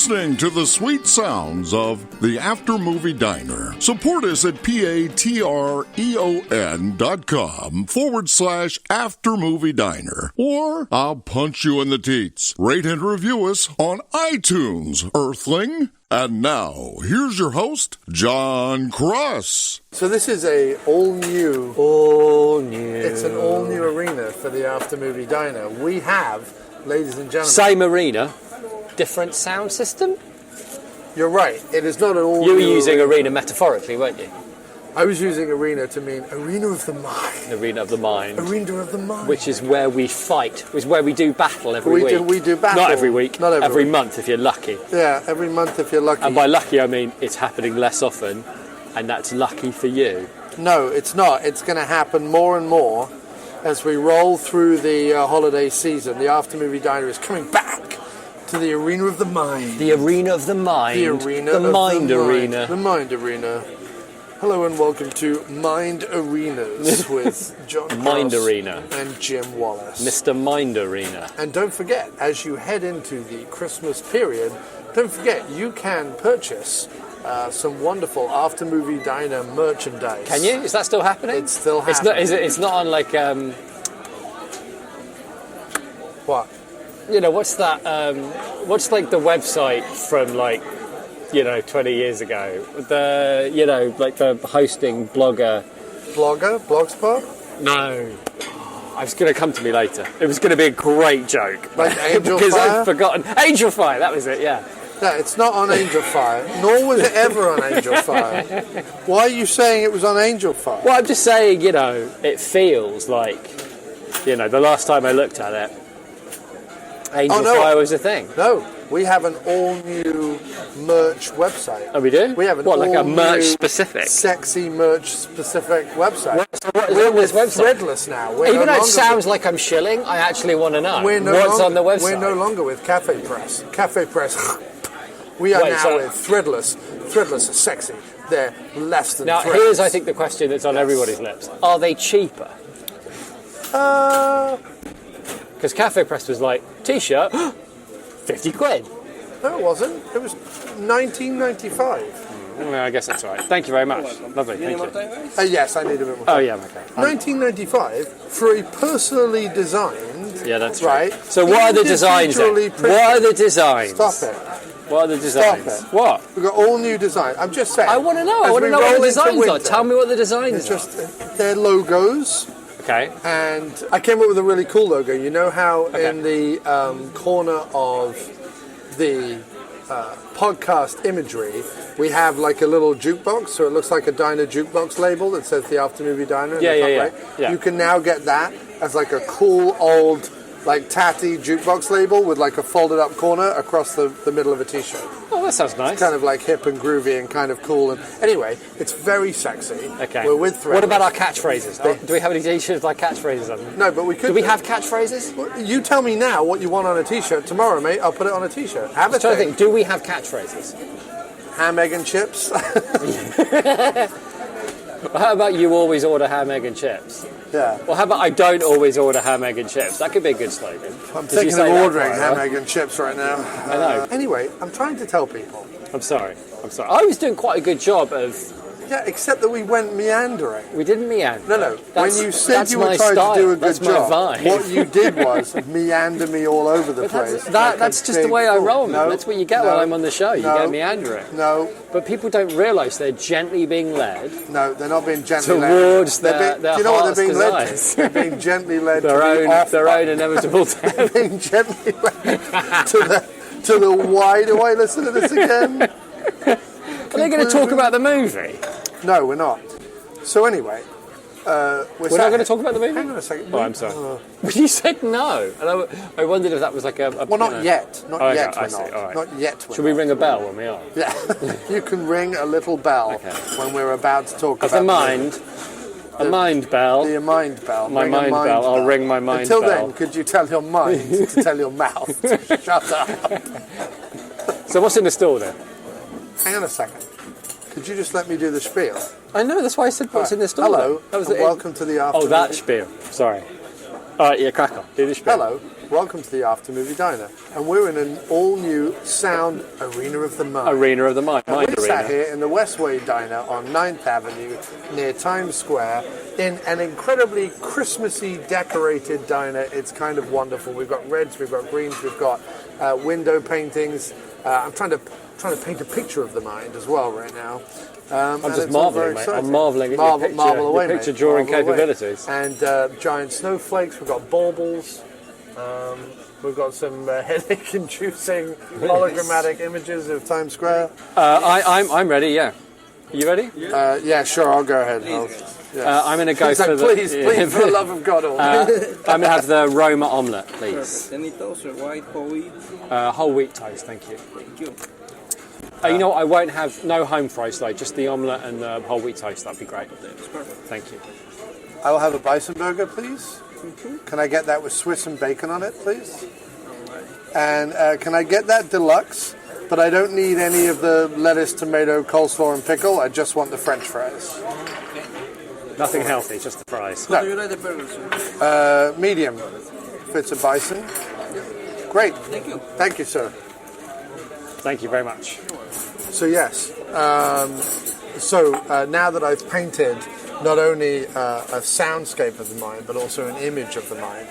listening to the sweet sounds of the After Movie Diner. Support us at patreon.com/After Movie Diner. Or I'll punch you in the teats. Rate and review us on iTunes, Earthling. And now, here's your host, Jon Cross. So this is it's an all-new arena for the After Movie Diner. We have, ladies and gentlemen... Same arena, different sound system? You're right, it is not an all-new... You were using arena metaphorically, weren't you? I was using arena to mean arena of the mind. Arena of the mind. Arena of the mind. Which is where we fight, which is where we do battle every week. We do battle. Not every week, Not every week. month if you're lucky. Yeah, every month if you're lucky. And by lucky I mean it's happening less often, and that's lucky for you. No, it's not. It's going to happen more and more as we roll through the holiday season. The After Movie Diner is coming back to the arena of the mind. The arena of the mind. The arena the of mind the arena. Mind. The mind arena. Hello and welcome to Mind Arenas with Jon Cross Mind Arena and Jim Wallace. Mr. Mind Arena. And don't forget, as you head into the Christmas period, don't forget you can purchase some wonderful After Movie Diner merchandise. Can you? Is that still happening? It's still happening. It's not on like What? You know, what's that? What's like the website from like 20 years ago? Like the hosting blogger. Blogspot? No. It's going to come to me later. It was going to be a great joke. Like Angel because Fire? I've forgotten. Angel Fire, that was it, yeah. No, it's not on Angel Fire, nor was it ever on Angel Fire. Why are you saying it was on Angel Fire? Well, I'm just saying, it feels like, the last time I looked at it, Angel Fire was a thing. No, we have an all-new merch website. Oh, we do? We have an like a merch-specific? Sexy merch-specific website. What is on this website? Threadless now. Even though it sounds like I'm shilling, I actually want to know what's on the website. We're no longer with Cafe Press. Cafe Press. We are now with Threadless. Threadless is sexy. They're less than Now, threads. here's, I think, the question that's on everybody's lips. Are they cheaper? Because Cafe Press was like, T-shirt, 50 quid. No, it wasn't. It was $19.95. Well, I guess that's all right. Thank you very much. Lovely, thank you. Yes, I need a bit more. Oh, yeah, okay. $19.95 for a personally designed... Yeah, that's right. So what are the designs then? What are the designs? Stop it. What are the designs? Stop it. What? We've got all new designs. I'm just saying. I want to know. I want to know what the designs are. Tell me what the designs are. They're logos. Okay. And I came up with a really cool logo. You know how in the corner of the podcast imagery, we have like a little jukebox, so it looks like a diner jukebox label that says the After Movie Diner. Yeah. You can now get that as like a cool old, like tatty jukebox label with like a folded up corner across the middle of a t-shirt. Oh, that sounds nice. It's kind of like hip and groovy and kind of cool. And anyway, it's very sexy. Okay. We're with Threadless. What about our catchpasses? Do we have any t-shirts with like catchphrases on them? No, but we could. Do we have catchphrases? Well, you tell me now what you want on a t-shirt. Tomorrow, mate, I'll put it on a t-shirt. Have a trying to think. Do we have catchphrases? Ham, egg and chips. How about you always order ham, egg and chips? Yeah. Well, how about I don't always order ham, egg and chips? That could be a good slogan. I'm thinking of ordering ham, egg and chips right now. I know. Anyway, I'm trying to tell people. I'm sorry. I was doing quite a good job of... Yeah, except that we went meandering. We didn't meander. No. When you said you were trying to do a good job, what you did was meander me all over the place. That's just the way I roll, man. No, that's what you get when I'm on the show. You get meandering. No. But people don't realise they're gently being led. No, they're not being gently led. Towards their do you know what they're being led to? They're being gently led their own inevitable death. They're being gently led to the why do I listen to this again? Are they going to talk about the movie? No, we're not. So anyway, we're not going to talk about the movie? Hang on a second. Oh, I'm sorry. You said no, and I wondered if that was like a well, not yet. Not yet. I We're see. not. All right. Not yet. Should we ring a bell when we are? Yeah. You can ring a little bell when we're about to talk about the mind. A mind bell. The mind bell. My mind bell. I'll ring my mind bell. Until then, could you tell your mind to tell your mouth to shut up? So what's in the store then? Hang on a second. Could you just let me do the spiel? I know, that's why I said what's in the store. Hello, and welcome to the After Movie. That spiel. Sorry. All right, crack on. Do the spiel. Hello, welcome to the After Movie Diner. And we're in an all-new sound arena of the mind. Arena of the mind. And we're sat Arena. here in the Westway Diner on 9th Avenue near Times Square in an incredibly Christmassy decorated diner. It's kind of wonderful. We've got reds, we've got greens, we've got window paintings. I'm trying to paint a picture of the mind as well right now. I'm just marvelling, mate. I'm marvelling at Marvel away, your picture drawing Marvel capabilities. Away. And giant snowflakes. We've got baubles. We've got some headache-inducing hologrammatic images of Times Square. I'm ready. Yeah, you ready? Yeah, sure. I'll go ahead. I'm going to go for the. Please, for the love of God, I'm going to have the Roma omelette, please. Any toast or white, whole wheat? Whole wheat toast, thank you. Thank you. You know what? I won't have no home fries though. Just the omelette and the whole wheat toast. That'd be great. That's perfect. Thank you. I will have a bison burger, please. Can I get that with Swiss and bacon on it, please? And can I get that deluxe? But I don't need any of the lettuce, tomato, coleslaw, and pickle. I just want the French fries. Nothing healthy, just the fries. How do you like the burger, sir? Medium. If it's a bison. Great. Thank you. Thank you, sir. Thank you very much. So yes, now that I've painted not only a soundscape of the mind, but also an image of the mind,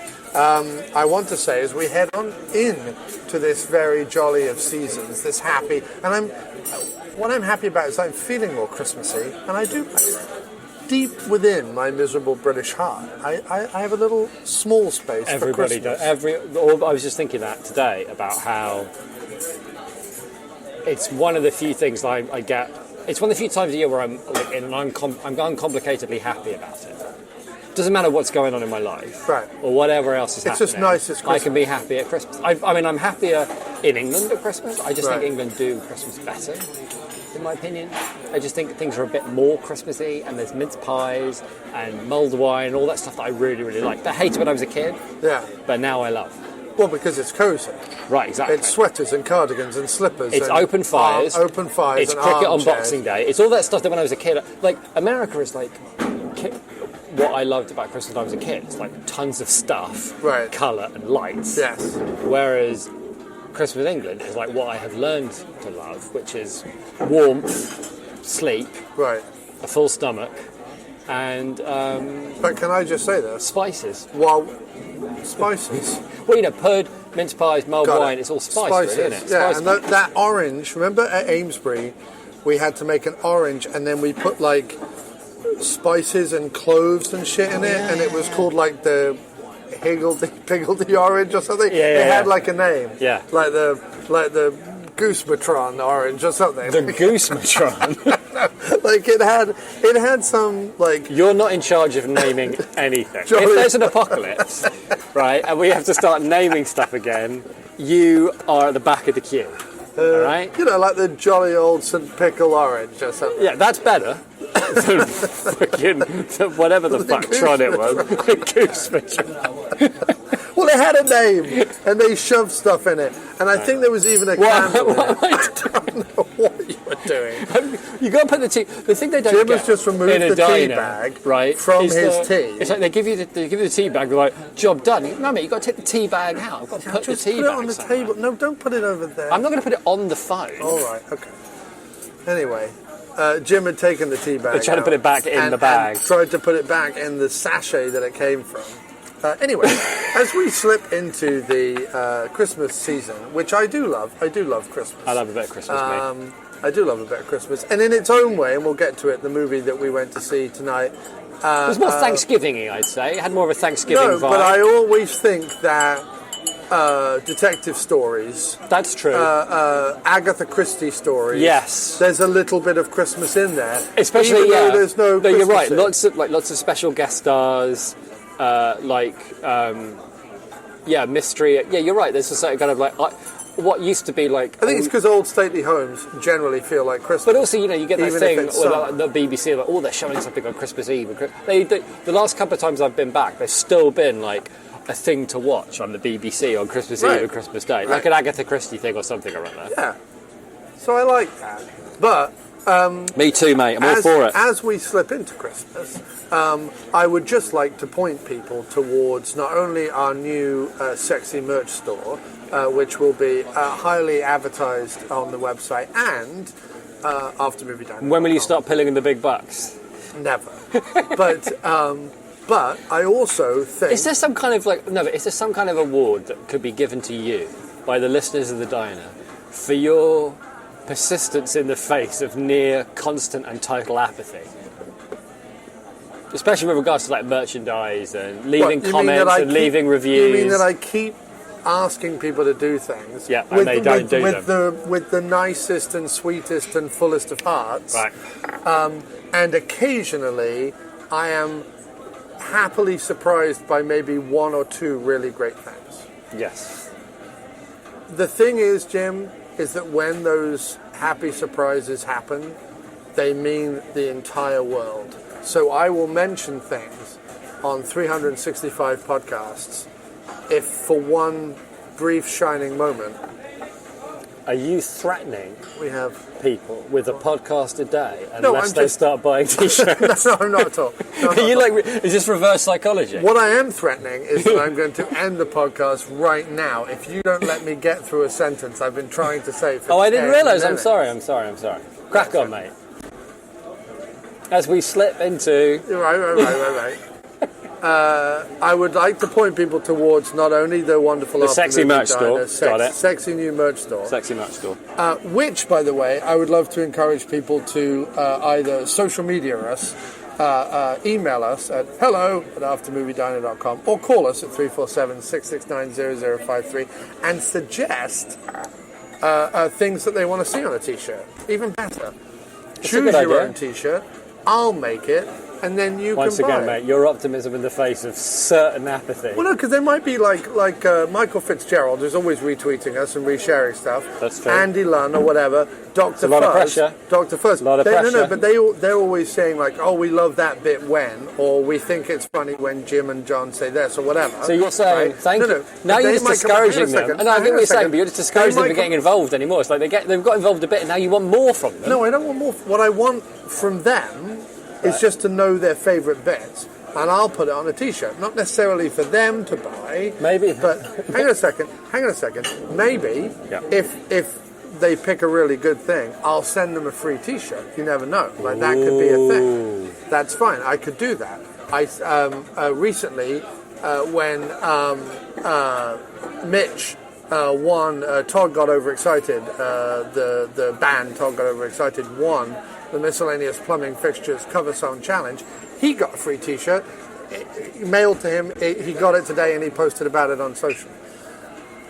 I want to say as we head on in to this very jolly of seasons, this happy, and what I'm happy about is I'm feeling more Christmassy, and I do, deep within my miserable British heart, I have a little small space for Christmas. I was just thinking that today about how it's one of the few things I get. It's one of the few times a year where I'm uncomplicatedly happy about it. Doesn't matter what's going on in my life, right, or whatever else is happening. It's just nice. It's Christmas. I can be happy at Christmas. I'm happier in England at Christmas. I just think England do Christmas better, in my opinion. I just think things are a bit more Christmassy, and there's mince pies and mulled wine and all that stuff that I really, really liked. I hated when I was a kid, but now I love. Well, because it's cozy. Right, exactly. It's sweaters and cardigans and slippers. It's open fires. Open fires. It's and cricket on armchairs. Boxing Day. It's all that stuff that when I was a kid, like America is like what I loved about Christmas when I was a kid. It's like tons of stuff, colour and lights. Yes. Whereas Christmas in England is like what I have learned to love, which is warmth, sleep, a full stomach, and but can I just say this? Spices. Well, spices. Well, you know, pud, mince pies, mulled wine, it's all spices, isn't it? Yeah, and that orange, remember at Amesbury, we had to make an orange and then we put like spices and cloves and shit in it, and it was called like the Higgledy orange or something. It had like a name. Yeah. Like the Goose Matron orange or something. The Goose Matron? Like it had some like... You're not in charge of naming anything. If there's an apocalypse, right, and we have to start naming stuff again, you are at the back of the queue, all right? You know, like the jolly old St. Pickle orange or something. Yeah, that's better than freaking whatever the fuck Tron it was. The Goose Matron. Well, it had a name, and they shoved stuff in it. And I think there was even a candle in it. I don't know what you were doing. You got to put the tea. The thing they don't Jim get has just removed in a the tea diner, bag right, from his tea. It's like they give you the tea bag. They're like, job done. No, mate, you got to take the tea bag out. I've got to put the tea put it bag on the somewhere. table. No, don't put it over there. I'm not going to put it on the phone. All right, okay. Anyway, Jim had taken the tea bag. They tried to put it back in the bag. And tried to put it back in the sachet that it came from. Anyway, as we slip into the Christmas season, which I do love Christmas. I love a bit of Christmas, mate. I do love a bit of Christmas. And in its own way, and we'll get to it, the movie that we went to see tonight. It was more Thanksgiving-y, I'd say. It had more of a Thanksgiving vibe. No, but I always think that detective stories. That's true. Agatha Christie stories. Yes. There's a little bit of Christmas in there. Especially, even though there's no Christmas you're right. in. Lots of special guest stars. Mystery. Yeah, you're right. There's a certain kind of like what used to be like. I think it's because old stately homes generally feel like Christmas. But also, you know, you get that even thing if it's with the BBC, like, they're showing something on Christmas Eve. The last couple of times I've been back, there's still been like a thing to watch on the BBC on Christmas Eve and Christmas Day, like an Agatha Christie thing or something around there. Yeah. So I like that, but Me too, mate. I'm all for it. As we slip into Christmas, I would just like to point people towards not only our new sexy merch store, which will be highly advertised on the website, and after movie diner. When will you start pulling in the big bucks? Never. But I also think... Is there some kind of is there some kind of award that could be given to you by the listeners of the diner for your persistence in the face of near constant and total apathy? Especially with regards to like merchandise and leaving comments and leaving reviews. You mean that I keep asking people to do things? Yeah, and they don't do them. With the nicest and sweetest and fullest of hearts. Right. And occasionally I am happily surprised by maybe one or two really great things. Yes. The thing is, Jim, is that when those happy surprises happen, they mean the entire world. So I will mention things on 365 podcasts if for one brief shining moment. Are you threatening We have... people with a podcast a day unless they start buying t-shirts? No, not at all. Is this reverse psychology? What I am threatening is that I'm going to end the podcast right now if you don't let me get through a sentence I've been trying to say for I didn't 10 realise. minutes. I'm sorry. Crack on, mate. As we slip into... Right. I would like to point people towards not only the wonderful The sexy merch store. Got it. Sexy new merch store. Sexy merch store. Which, by the way, I would love to encourage people to either social media us, email us at hello@aftermoviediner.com or call us at 347-669-0053 and suggest things that they want to see on a t-shirt. Even better. Choose your own t-shirt, I'll make it, and then you Once can buy again, it. mate, your optimism in the face of certain apathy. Well, no, because they might be like Michael Fitzgerald, who's always retweeting us and resharing stuff. That's true. Andy Lunn or whatever. Dr. a lot of Fuzz. pressure. Dr. Fuzz. A lot of pressure. No, but they're always saying like, oh, we love that bit when, or we think it's funny when Jim and John say this or whatever. So you're saying, right? thank you. No. Now They you're just might come- hang on a discouraging them. second, And I hang get on what a you're saying, second. but you're just discouraging them They from might getting involved anymore. It's like they've got involved a bit and now you want more from them. No, I don't want more. What I want from them is just to know their favourite bits. And I'll put it on a t-shirt. Not necessarily for them to buy. Maybe. But hang on a second. Maybe if they pick a really good thing, I'll send them a free t-shirt. You never know. Like that could be a thing. That's fine. I could do that. I recently when Mitch won, Todd got overexcited. The band Todd got overexcited won the Miscellaneous Plumbing Fixtures Cover Song Challenge. He got a free t-shirt mailed to him. He got it today and he posted about it on social.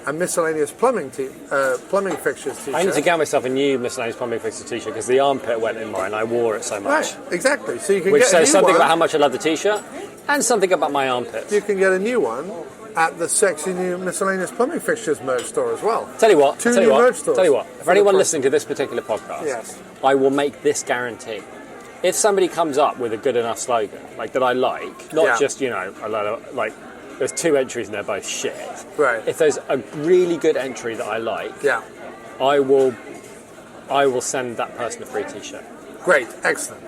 A Miscellaneous Plumbing Fixtures t-shirt. I need to get myself a new Miscellaneous Plumbing Fixtures t-shirt because the armpit went in mine. I wore it so much. Right, exactly. So you can Which get a says new something one. about how much I love the t-shirt and something about my armpits. You can get a new one at the sexy new Miscellaneous Plumbing Fixtures merch store as well. Tell you what. Two new merch stores. Tell you what. For anyone listening to this particular podcast, Yes. I will make this guarantee. If somebody comes up with a good enough slogan, like that I like, not just, a lot of, like, there's two entries and they're both shit. Right. If there's a really good entry that I like, Yeah. I will send that person a free t-shirt. Great. Excellent.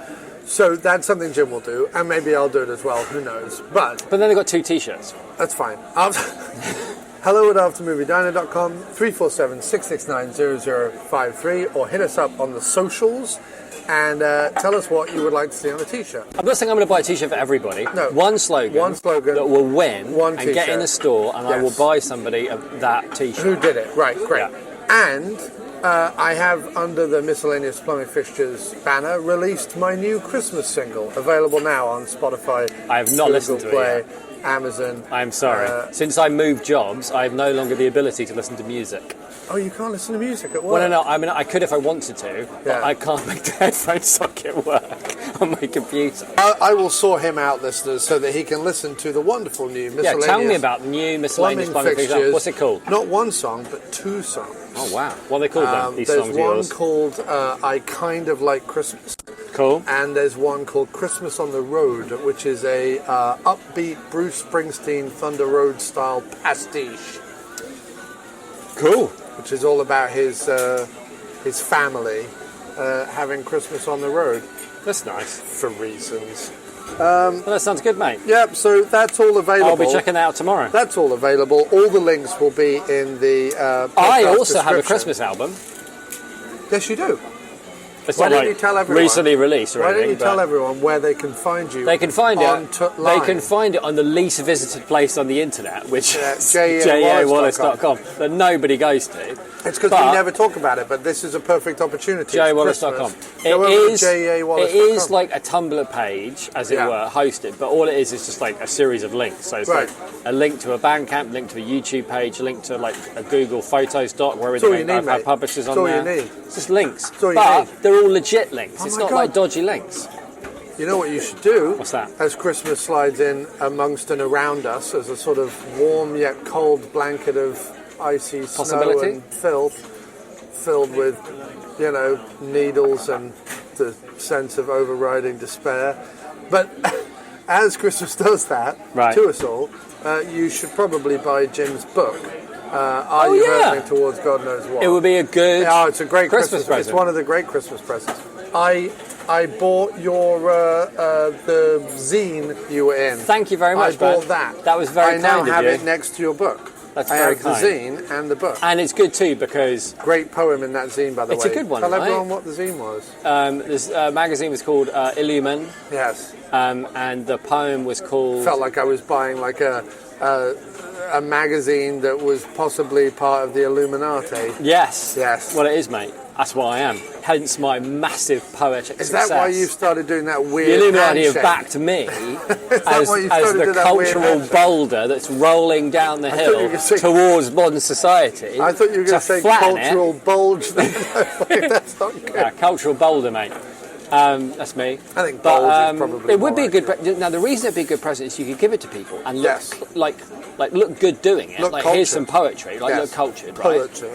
So that's something Jim will do, and maybe I'll do it as well. Who knows? But then they've got two t-shirts. that's fine. Hello@aftermoviediner.com, 347-669-0053, or hit us up on the socials and tell us what you would like to see on a t-shirt. I'm not saying I'm going to buy a t-shirt for everybody. No. One slogan that will win one and get in the store, and I will Yes. buy somebody that t-shirt. Who did it? Right, great. Yeah. And I have, under the Miscellaneous Plumbing Fixtures banner, released my new Christmas single, available now on Spotify. I have not listened to it Play, yet. Amazon. I'm sorry. Since I moved jobs, I have no longer the ability to listen to music. Oh, you can't listen to music at work? Well, no. I mean, I could if I wanted to, but Yeah. I can't make the headphone socket work on my computer. I will sort him out, listeners, so that he can listen to the wonderful new Miscellaneous Tell me about the new Miscellaneous Plumbing Fixtures. What's it called? Not one song, but two songs. Oh, wow. What are they called then, these There's songs of one yours? called I Kind of Like Christmas. Cool. And there's one called Christmas on the Road, which is a upbeat Bruce Springsteen Thunder Road style pastiche. Cool. Which is all about his family having Christmas on the road That's nice. for reasons. Well, that sounds good, mate. Yep, so that's all available. I'll be checking that out tomorrow. That's all available. All the links will be in the I podcast also have a description. Christmas album. Yes, you do. It's Why not don't like you tell everyone? recently released or Why don't anything. you tell but everyone where they can find you? They can find it. online? They can find it on the least visited place on the internet, which Yeah, is jawallace.com. that nobody goes to. It's because we never talk about it, but this is a perfect opportunity. jawallace.com. Go over to jawallace.com. It is like a Tumblr page, as it were, hosted, but all it is just like a series of links. So it's Right. like a link to a Bandcamp, link to a YouTube page, a link to like a Google Photos doc where all you I've need, had mate. publishers That's on all you there. need. It's just links, all you but need. they're all legit links. Oh It's my not God. like dodgy links. You know what you should do? What's that? As Christmas slides in amongst and around us as a sort of warm yet cold blanket of icy snow Possibility? and filth, filled with, needles and the sense of overriding despair. But as Christmas does that Right. to us all, you should probably buy Jim's book. Are you yeah. hurtling towards God knows what? It would be a good Oh, it's a great Christmas Christmas. It's present. one of the great Christmas presents. I bought your the zine you were in. Thank you very much, I bought bud. that. That was very I now kind of have you. it next to your book. That's I very have kind. the zine and the book. And it's good too because Great poem in that zine, by the It's way. a good one, Tell right? everyone what the zine was. this magazine was called Illumin, Yes. and the poem was called. Felt like I was buying like a magazine that was possibly part of the Illuminati. Yes. Yes. Well, it is, mate. That's what I am. Hence my massive poetic Is success. that why you've started doing that weird The Illuminati have handshake? backed me as, why you as started the doing that weird cultural handshake? boulder that's rolling down the thought you were hill gonna say- towards modern society. I thought you were going to say flatten cultural bulge. Then. That's not good. it. Cultural boulder, mate. That's me. I think bulge is probably it would more be a good. Now the reason it'd be a good present is you could give it to people and look Yes. like look good doing it. Look like here's cultured. some poetry, like Yes. look cultured, right? Poetry.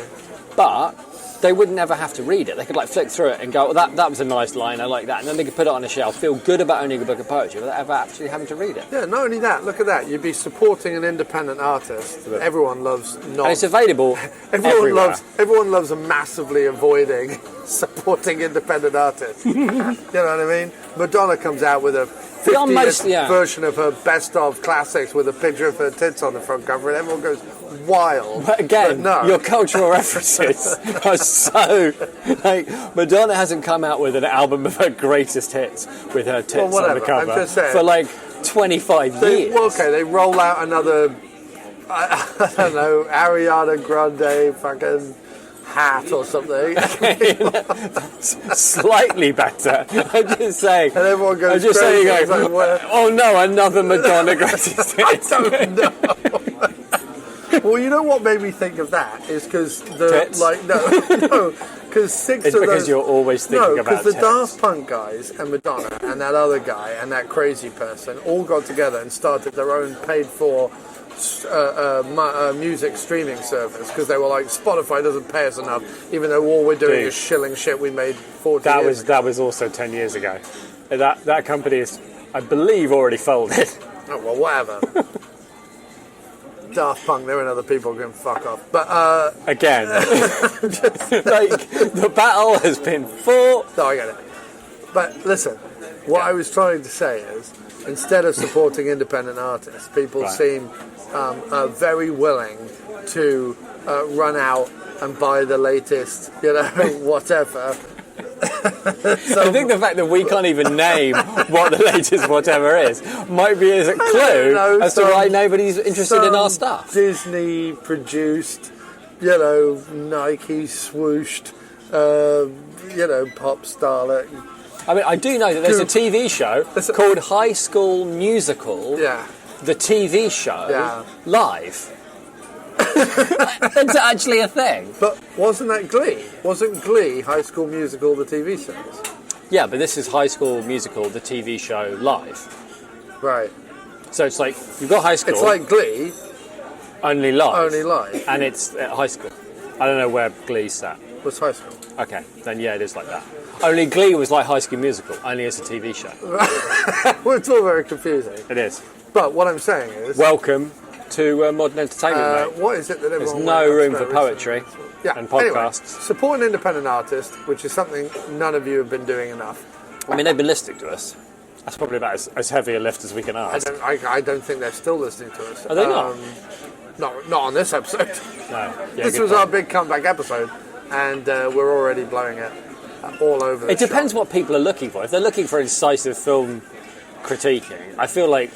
But they would never have to read it. They could like flick through it and go, well, that was a nice line, I like that. And then they could put it on a shelf, feel good about owning a book of poetry without ever actually having to read it. Yeah, not only that, look at that. You'd be supporting an independent artist that everyone loves not. And it's available everywhere. Everyone loves massively avoiding supporting independent artists. You know what I mean? Madonna comes out with a 50th version of her best of classics with a picture of her tits on the front cover and everyone goes wild. But again, no. your cultural references are so... Like, Madonna hasn't come out with an album of her greatest hits with her tits on whatever, the cover I'm just saying. for like 25 years. Well, okay, they roll out another, I don't know, Ariana Grande fucking hat or something. Slightly better. I'm just saying. And everyone goes I'm just crazy. saying, It's like, well, oh no, another Madonna greatest hits. I don't know. Well, you know what made me think of that is because Tits? because six It's of because those. you're always thinking about because the tits. Daft Punk guys and Madonna and that other guy and that crazy person all got together and started their own paid-for music streaming service because they were like, Spotify doesn't pay us enough, even though all we're doing is shilling shit we made 40 years ago. That was also 10 years ago. That company is, I believe, already folded. Oh, well, whatever. Daft Punk, they're in other people can fuck off. But, Again, like, the battle has been fought. no, I get it. But listen, what I was trying to say is, instead of supporting independent artists, people Right. seem very willing to run out and buy the latest, whatever. I think the fact that we can't even name what the latest whatever is might be as a clue as to why nobody's interested in our stuff. Disney produced, Nike swooshed, pop starlet. I mean, I do know that there's a TV show called High School Musical, Yeah. the TV show, Yeah. live. It's actually a thing. But wasn't that Glee? Wasn't Glee High School Musical, the TV series? Yeah, but this is High School Musical, the TV show, live. Right. So it's like, you've got High School, It's like Glee, only live. only live. And it's at high school. I don't know where Glee's sat. Was High School. Okay, then yeah, it is like that. Only Glee was like High School Musical, only as a TV show. Well, it's all very confusing. It is. But what I'm saying is... Welcome to modern entertainment, mate. what is it that everyone There's went no out room to for know poetry. recently? and podcasts. Anyway, support an independent artist, which is something none of you have been doing enough. I mean, they've been listening to us. That's probably about as heavy a lift as we can ask. I don't think they're still listening to us. Are they not? Not on this episode. No. Yeah, This was our big comeback episode, and we're already blowing it all over the It depends shop. what people are looking for. If they're looking for incisive film critiquing, I feel like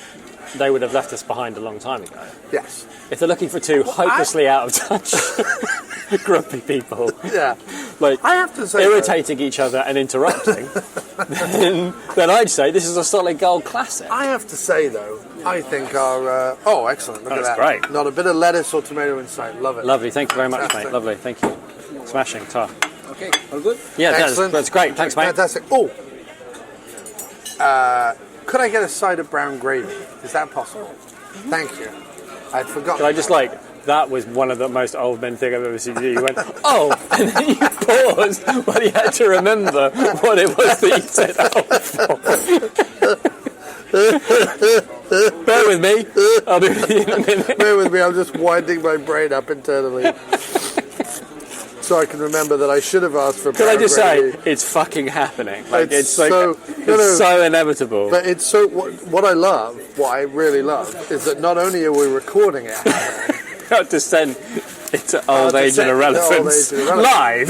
they would have left us behind a long time ago. Yes. If they're looking for two hopelessly out of touch, grumpy people, Yeah. like I have to say, irritating each other and interrupting, then I'd say this is a solid gold classic. I have to say, though, I think our... excellent. Look at That's that. great. Not a bit of lettuce or tomato in sight. Love it. Lovely, thank you very much, Fantastic. mate. Lovely, thank you. Smashing, tar. Okay, all good? Yeah, Excellent. that's great. Thanks, mate. Fantastic. Oh, could I get a side of brown gravy? Is that possible? Thank you. I'd forgotten. Can I just that was one of the most old men thing I've ever seen you do. You went, oh, and then you paused while you had to remember what it was that you said, oh, for. Bear with me. I'll be with you in a minute. Bear with me, I'm just winding my brain up internally. So I can remember that I should have asked for Can brown I just gravy. say, it's fucking happening. Like, It's it's like, so- it's so inevitable. But it's so... What I love, what I really love, is that not only are we recording it, Not to send into old age and irrelevance. Live!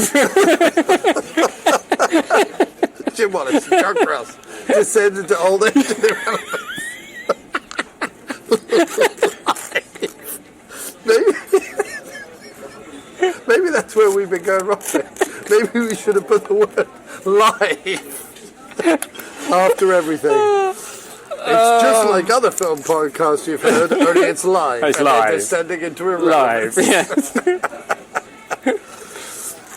Jim Wallace and Jon Cross descend into old age and irrelevance. Maybe that's where we've been going wrong there. Maybe we should have put the word live after everything. It's just like other film podcasts you've heard, only it's live. It's and live. They're descending into irrelevance. Live, yes.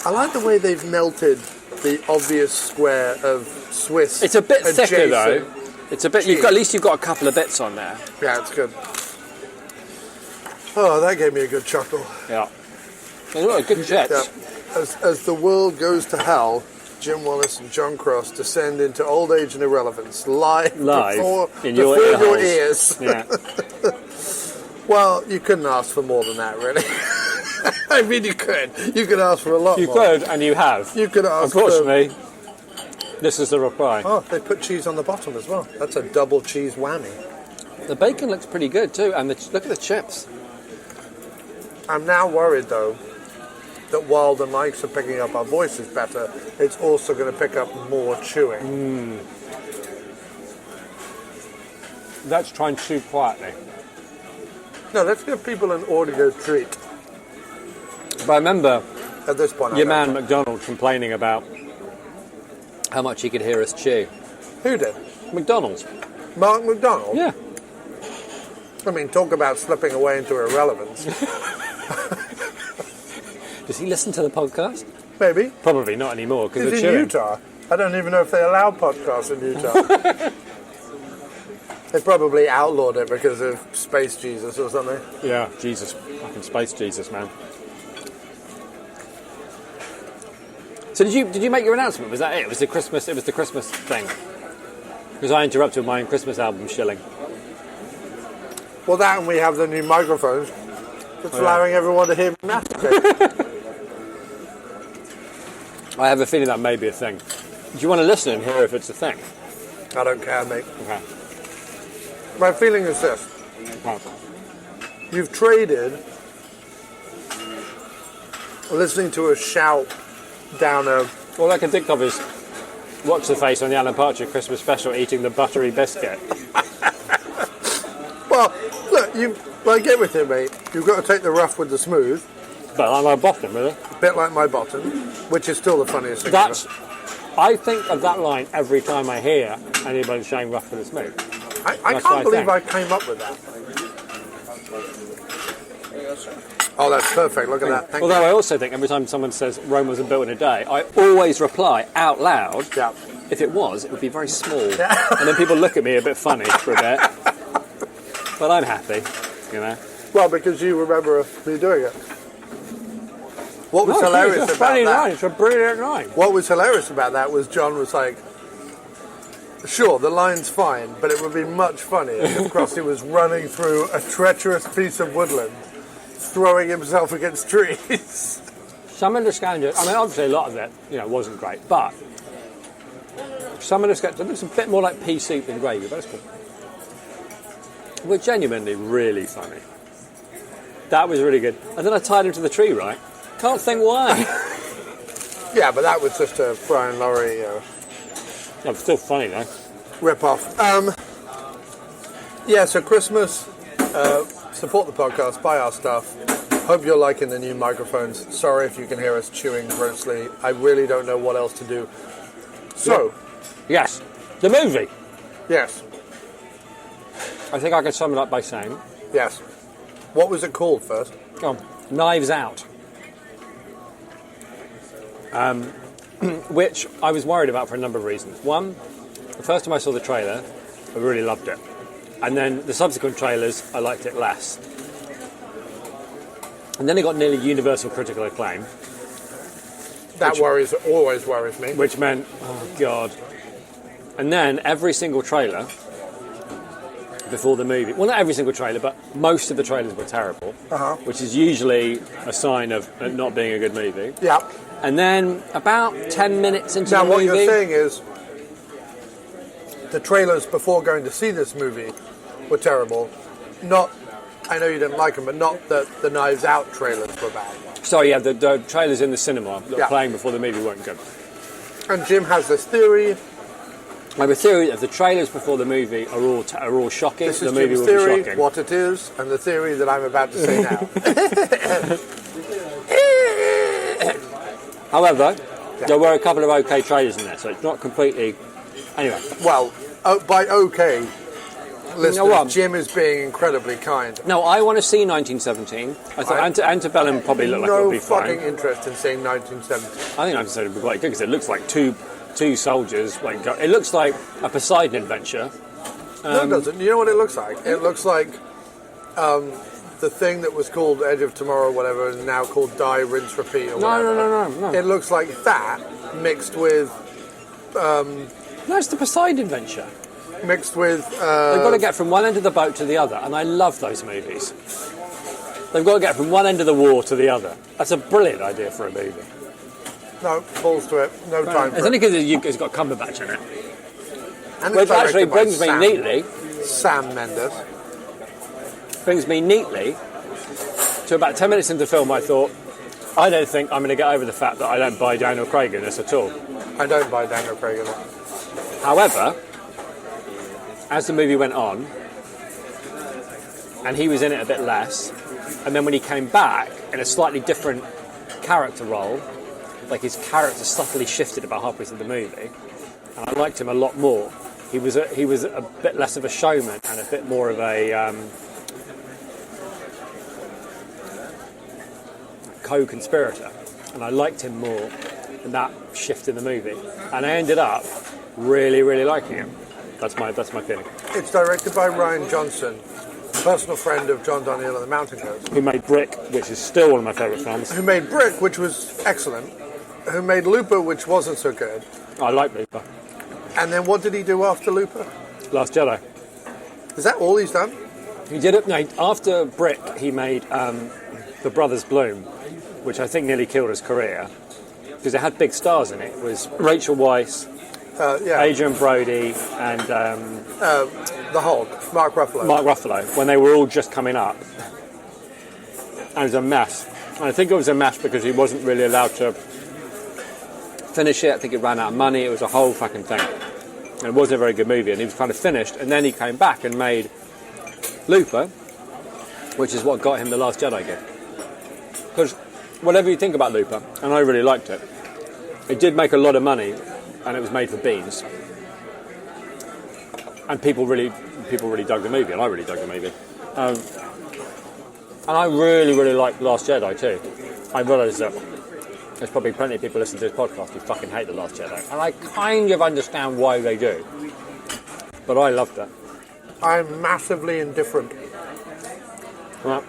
I like the way they've melted the obvious square of Swiss. It's a bit thicker, adjacent. though. It's a bit. At least you've got a couple of bits on there. Yeah, it's good. Oh, that gave me a good chuckle. Yeah. There's a lot of good jets. Yeah. As the world goes to hell, Jim Wallace and Jon Cross descend into old age and irrelevance live before in your your ears. ears. Yeah. Well, you couldn't ask for more than that, really. I mean, you could. You could ask for a lot You more. could, and you have. You could ask Unfortunately, this is the reply. Oh, they put cheese on the bottom as well. That's a double cheese whammy. The bacon looks pretty good too, and look at the chips. I'm now worried, though, that while the mics are picking up our voices better, it's also going to pick up more chewing. Let's try and chew quietly. No, let's give people an audio treat But I remember at this point. your man McDonald complaining about how much he could hear us chew. Who did? McDonald's. Mark McDonald? Yeah. I mean, talk about slipping away into irrelevance. Does he listen to the podcast? Maybe. Probably not anymore because He's we're in chewing. Utah. I don't even know if they allow podcasts in Utah. They probably outlawed it because of Space Jesus or something. Yeah, Jesus, fucking space Jesus, man. So did you make your announcement? Was that it? It was the Christmas thing. Because I interrupted with my own Christmas album shilling. Well, that and we have the new microphones. It's allowing everyone to hear me masticate. I have a feeling that may be a thing. Do you want to listen and hear if it's a thing? I don't care, mate. Okay. My feeling is this. Right. You've traded listening to a shout down a... All I can think of is watch the face on the Alan Partridge Christmas special eating the buttery biscuit. Well, look, get with it, mate. You've got to take the rough with the smooth. But on my bottom, really. A bit like my bottom, which is still the funniest thing That's. ever. I think of that line every time I hear anybody saying rough with a smooth. I That's can't what I believe I think. came up with that. Oh, that's perfect. Look at that. Thank Although you. I also think every time someone says Rome wasn't built in a day, I always reply out loud, Yeah. if it was, it would be very small. And then people look at me a bit funny for a bit. But I'm happy, you know. Well, because you remember me doing it. What was No, hilarious it's a about funny that? line, it's a brilliant line. What was hilarious about that was John was like, sure, the line's fine, but it would be much funnier if Crossy was running through a treacherous piece of woodland, throwing himself against trees. Some of the scandals, I mean, obviously a lot of it, wasn't great, but some of the sketches, it looks a bit more like pea soup than gravy, but it's cool. We're genuinely really funny. That was really good. And then I tied him to the tree, right? Can't think why. Yeah, but that was just a Brian Laurie I'm still funny though. rip-off. Yeah, so Christmas, support the podcast, buy our stuff. Hope you're liking the new microphones. Sorry if you can hear us chewing grossly. I really don't know what else to do. So, Yes, the movie. yes, I think I can sum it up by saying, yes. What was it called first? Knives Out. Which I was worried about for a number of reasons. One, the first time I saw the trailer, I really loved it. And then the subsequent trailers, I liked it less. And then it got nearly universal critical acclaim. That always worries me. Which meant, oh God. And then every single trailer before the movie, well, not every single trailer, but most of the trailers were terrible, which is usually a sign of it not being a good movie. Yeah. And then about 10 minutes into Now, the what movie... you're saying is the trailers before going to see this movie were terrible. Not, I know you didn't like them, but not that the Knives Out trailers were bad. Sorry, yeah, the trailers in the cinema that were playing before the movie weren't good. And Jim has this theory. I have a theory that the trailers before the movie are all shocking. This the is movie Jim's will theory, be shocking. what it is, and the theory that I'm about to say now. However, there were a couple of okay trailers in there, so it's not completely... Anyway. Well, by okay, listeners, what? Jim is being incredibly kind. No, I want to see 1917. I thought Antebellum probably looked like it would be fine. No fucking interest in seeing 1917. I think 1917 would be quite good because it looks like two soldiers. It looks like a Poseidon adventure. No, it doesn't. You know what it looks like? It looks like the thing that was called Edge of Tomorrow, whatever, is now called Die, Rinse, Repeat, or whatever. No. It looks like that mixed with... No, it's the Poseidon adventure. Mixed with... They've got to get from one end of the boat to the other, and I love those movies. They've got to get from one end of the war to the other. That's a brilliant idea for a movie. No, balls to it. No time for It's it. only because it's got Cumberbatch in it. And it's Which actually directed by brings me Sam- neatly to about 10 minutes into the film. I thought, I don't think I'm going to get over the fact that I don't buy Daniel Craig in this at all. I don't buy Daniel Craig in it. However, as the movie went on, and he was in it a bit less, and then when he came back in a slightly different character role, like his character subtly shifted about halfway through the movie, and I liked him a lot more. He was a bit less of a showman and a bit more of a co-conspirator, and I liked him more in that shift in the movie, and I ended up really, really liking him. That's my feeling. It's directed by Rian Johnson, personal friend of John Daniel and the Mountain Goats. Who made Brick, which is still one of my favourite films. Who made Brick, which was excellent. Who made Looper, which wasn't so good. I like Looper. And then what did he do after Looper? Last Jedi. Is that all he's done? He did it. No, after Brick, he made The Brothers Bloom, which I think nearly killed his career because it had big stars in it. It was Rachel Weisz, Adrian Brody, and the Hulk, Mark Ruffalo. When they were all just coming up, and it was a mess. And I think it was a mess because he wasn't really allowed to finish it. I think it ran out of money. It was a whole fucking thing. And it wasn't a very good movie. And he was kind of finished. And then he came back and made Looper, which is what got him the Last Jedi gig. Because whatever you think about Looper, and I really liked it, it did make a lot of money, and it was made for beans. And people really dug the movie, and I really dug the movie. And I really, really liked Last Jedi too. I realised that there's probably plenty of people listening to this podcast who fucking hate The Last Jedi. And I kind of understand why they do. But I loved it. I'm massively indifferent. Right.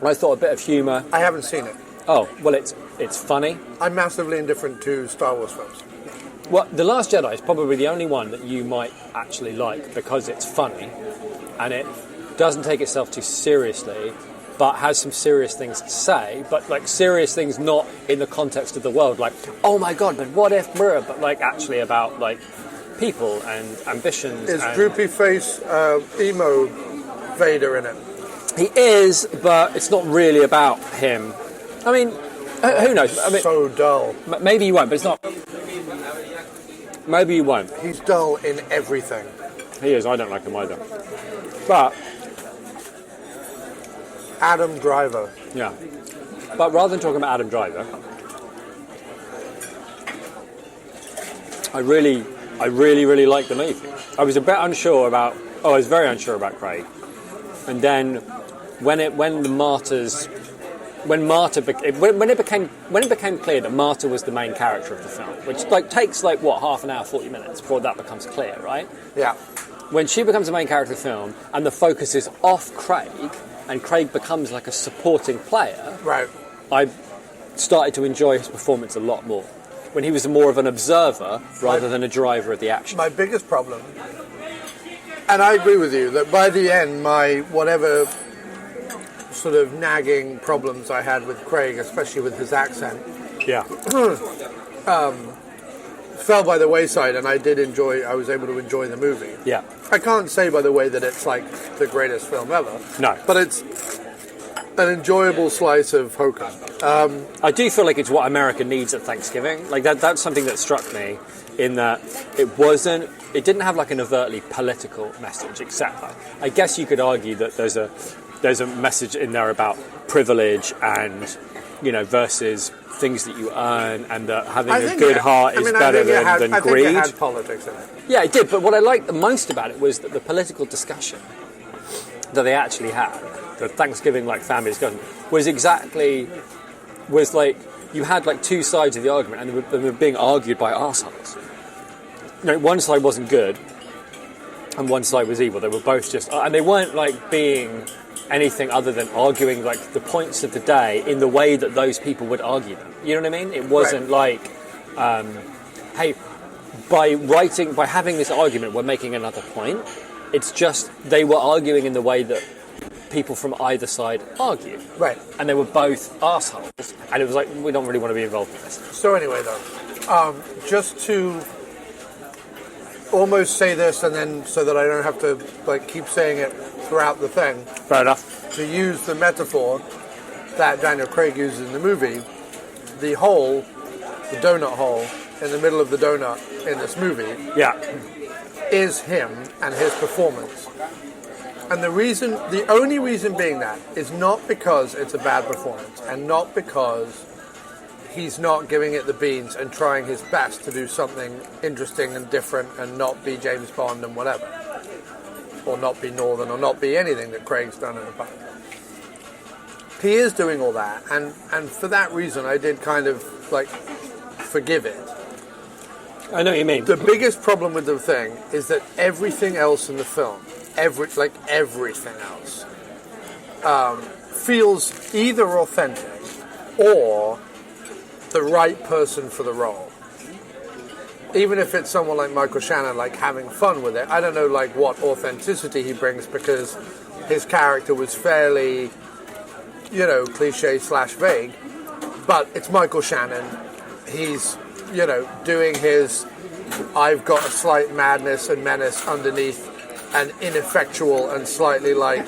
I thought a bit of humour. I haven't seen it. Oh, well, it's funny. I'm massively indifferent to Star Wars films. Well, The Last Jedi is probably the only one that you might actually like because it's funny and it doesn't take itself too seriously but has some serious things to say, but like serious things not in the context of the world, like, oh my god, but what if, but like actually about like people and ambitions. Is and droopy face emo Vader in it? he is, but it's not really about him. I mean, who knows? I mean, So dull. maybe you won't, but it's not. Maybe you won't. He's dull in everything. He is. I don't like him either. But Adam Driver. yeah. But rather than talking about Adam Driver, I really like the movie. I was a bit unsure about. Oh, I was very unsure about Craig, and then when it became clear that Marta was the main character of the film, which like takes like what, half an hour, 40 minutes before that becomes clear, right? Yeah. When she becomes the main character of the film and the focus is off Craig and Craig becomes like a supporting player, Right. I started to enjoy his performance a lot more. When he was more of an observer rather than a driver of the action. My biggest problem, and I agree with you, that by the end, my whatever sort of nagging problems I had with Craig, especially with his accent, Yeah. fell by the wayside, and I was able to enjoy the movie. Yeah. I can't say, by the way, that it's like the greatest film ever. No. But it's an enjoyable slice of Hokum. I do feel like it's what America needs at Thanksgiving. Like that's something that struck me in that it didn't have like an overtly political message, except I guess you could argue that there's a message in there about privilege and, you know, versus things that you earn, and that having a good heart is better than greed. I think it had politics in it. Yeah, it did, but what I liked the most about it was that the political discussion that they actually had, the Thanksgiving like family discussion, was like you had like two sides of the argument, and they were being argued by arseholes. You know, one side wasn't good and one side was evil. They were both just, and they weren't like being anything other than arguing like the points of the day in the way that those people would argue them. You know what I mean? It wasn't like, hey, by having this argument, we're making another point. It's just they were arguing in the way that people from either side argue. Right. And they were both arseholes. And it was like, we don't really want to be involved in this. So anyway, though, just to almost say this, and then so that I don't have to like keep saying it throughout the thing. Fair enough. To use the metaphor that Daniel Craig uses in the movie, the donut hole in the middle of the donut in this movie, Yeah. is him and his performance. And the only reason being that is not because it's a bad performance, and not because he's not giving it the beans and trying his best to do something interesting and different and not be James Bond and whatever. Or not be Northern, or not be anything that Craig's done in the past. He is doing all that, and for that reason I did kind of like forgive it. I know what you mean. The biggest problem with the thing is that everything else in the film, everything else, feels either authentic or the right person for the role. Even if it's someone like Michael Shannon, like having fun with it, I don't know like what authenticity he brings, because his character was fairly, you know, cliche / vague. But it's Michael Shannon. He's, you know, doing his I've got a slight madness and menace underneath an ineffectual and slightly like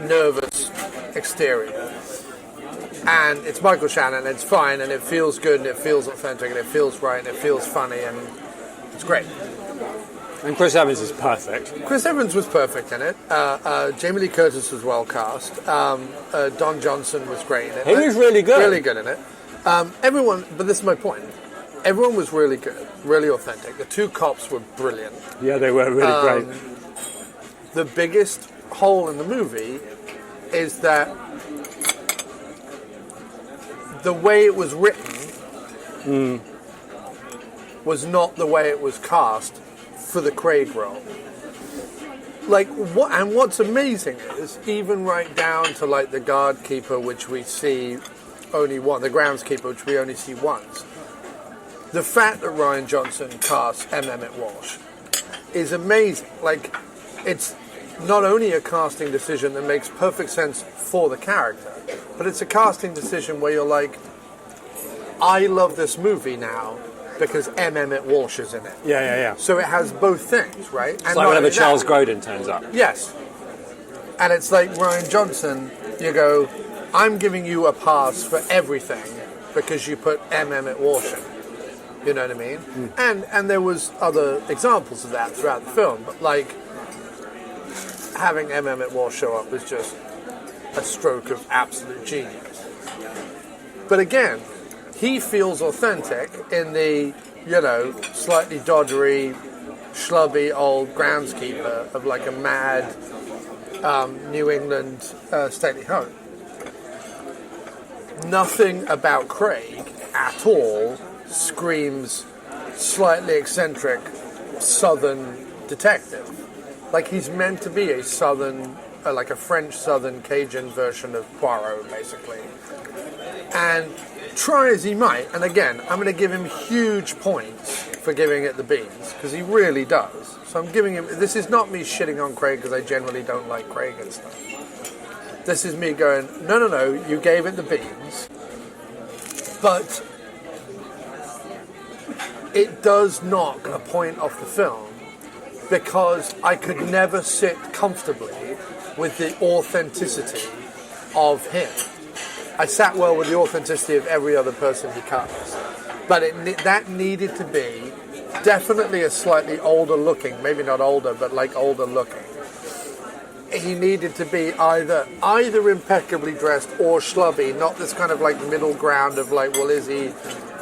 nervous exterior. And it's Michael Shannon, and it's fine, and it feels good, and it feels authentic, and it feels right, and it feels funny, and it's great. And Chris Evans is perfect. Chris Evans was perfect in it. Jamie Lee Curtis was well cast. Don Johnson was great in it. He was really good. Really good in it. Everyone, but this is my point. Everyone was really good, really authentic. The two cops were brilliant. Yeah, they were really great. The biggest hole in the movie is that the way it was written was not the way it was cast for the Craig role. Like what? And what's amazing is even right down to like the guard keeper, which we see only once, the groundskeeper, which we only see once. The fact that Rian Johnson casts M. Emmett Walsh is amazing. Like, it's not only a casting decision that makes perfect sense for the character, but it's a casting decision where you're like, I love this movie now because M. Emmett Walsh is in it. Yeah. So it has both things, right? It's like whenever Charles Grodin turns up. Yes. And it's like Rian Johnson, you go, I'm giving you a pass for everything because you put M. Emmett Walsh in. You know what I mean? And there was other examples of that throughout the film, but like having M. Emmett Walsh show up was just a stroke of absolute genius. But again, he feels authentic in the, slightly doddery, schlubby old groundskeeper of like a mad New England stately home. Nothing about Craig at all screams slightly eccentric Southern detective. Like he's meant to be a Southern, like a French Southern Cajun version of Poirot, basically. And try as he might, and again, I'm going to give him huge points for giving it the B's, because he really does. So I'm giving him, this is not me shitting on Craig because I generally don't like Craig and stuff. This is me going, no, you gave it the B's, but it does knock a point off the film because I could never sit comfortably with the authenticity of him. I sat well with the authenticity of every other person he cast, but that needed to be definitely a slightly older looking, maybe not older, but like older looking. He needed to be either impeccably dressed or schlubby, not this kind of like middle ground of like, well, is he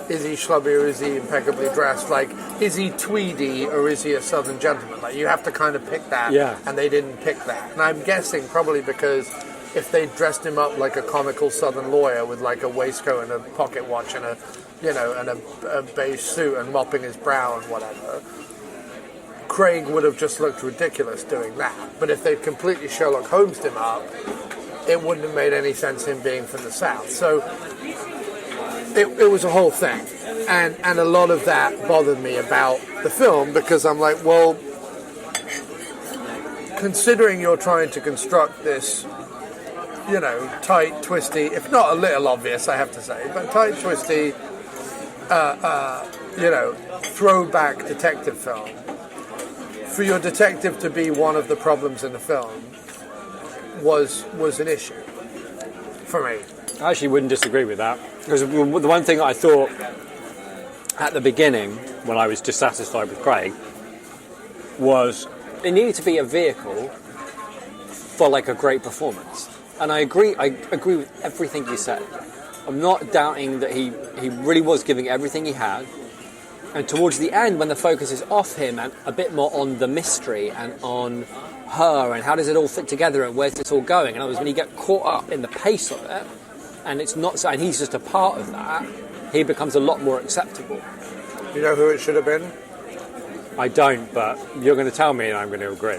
schlubby or is he impeccably dressed? Like, is he tweedy or is he a Southern gentleman? Like, you have to kind of pick that, and they didn't pick that. And I'm guessing probably because if they dressed him up like a comical Southern lawyer with like a waistcoat and a pocket watch and a beige suit and mopping his brow and whatever, Craig would have just looked ridiculous doing that. But if they'd completely Sherlock Holmes'd him up, it wouldn't have made any sense him being from the South. So it was a whole thing. And a lot of that bothered me about the film because I'm like, well, considering you're trying to construct this, tight, twisty, if not a little obvious, I have to say, but tight, twisty, throwback detective film, for your detective to be one of the problems in the film was an issue for me. I actually wouldn't disagree with that. Because the one thing I thought at the beginning, when I was dissatisfied with Craig, was it needed to be a vehicle for like a great performance. And I agree with everything you said. I'm not doubting that he really was giving everything he had. And towards the end, when the focus is off him and a bit more on the mystery and on her and how does it all fit together and where's this all going, and when you get caught up in the pace of it, and it's not so, and he's just a part of that, he becomes a lot more acceptable. You know who it should have been? I don't, but you're going to tell me and I'm going to agree.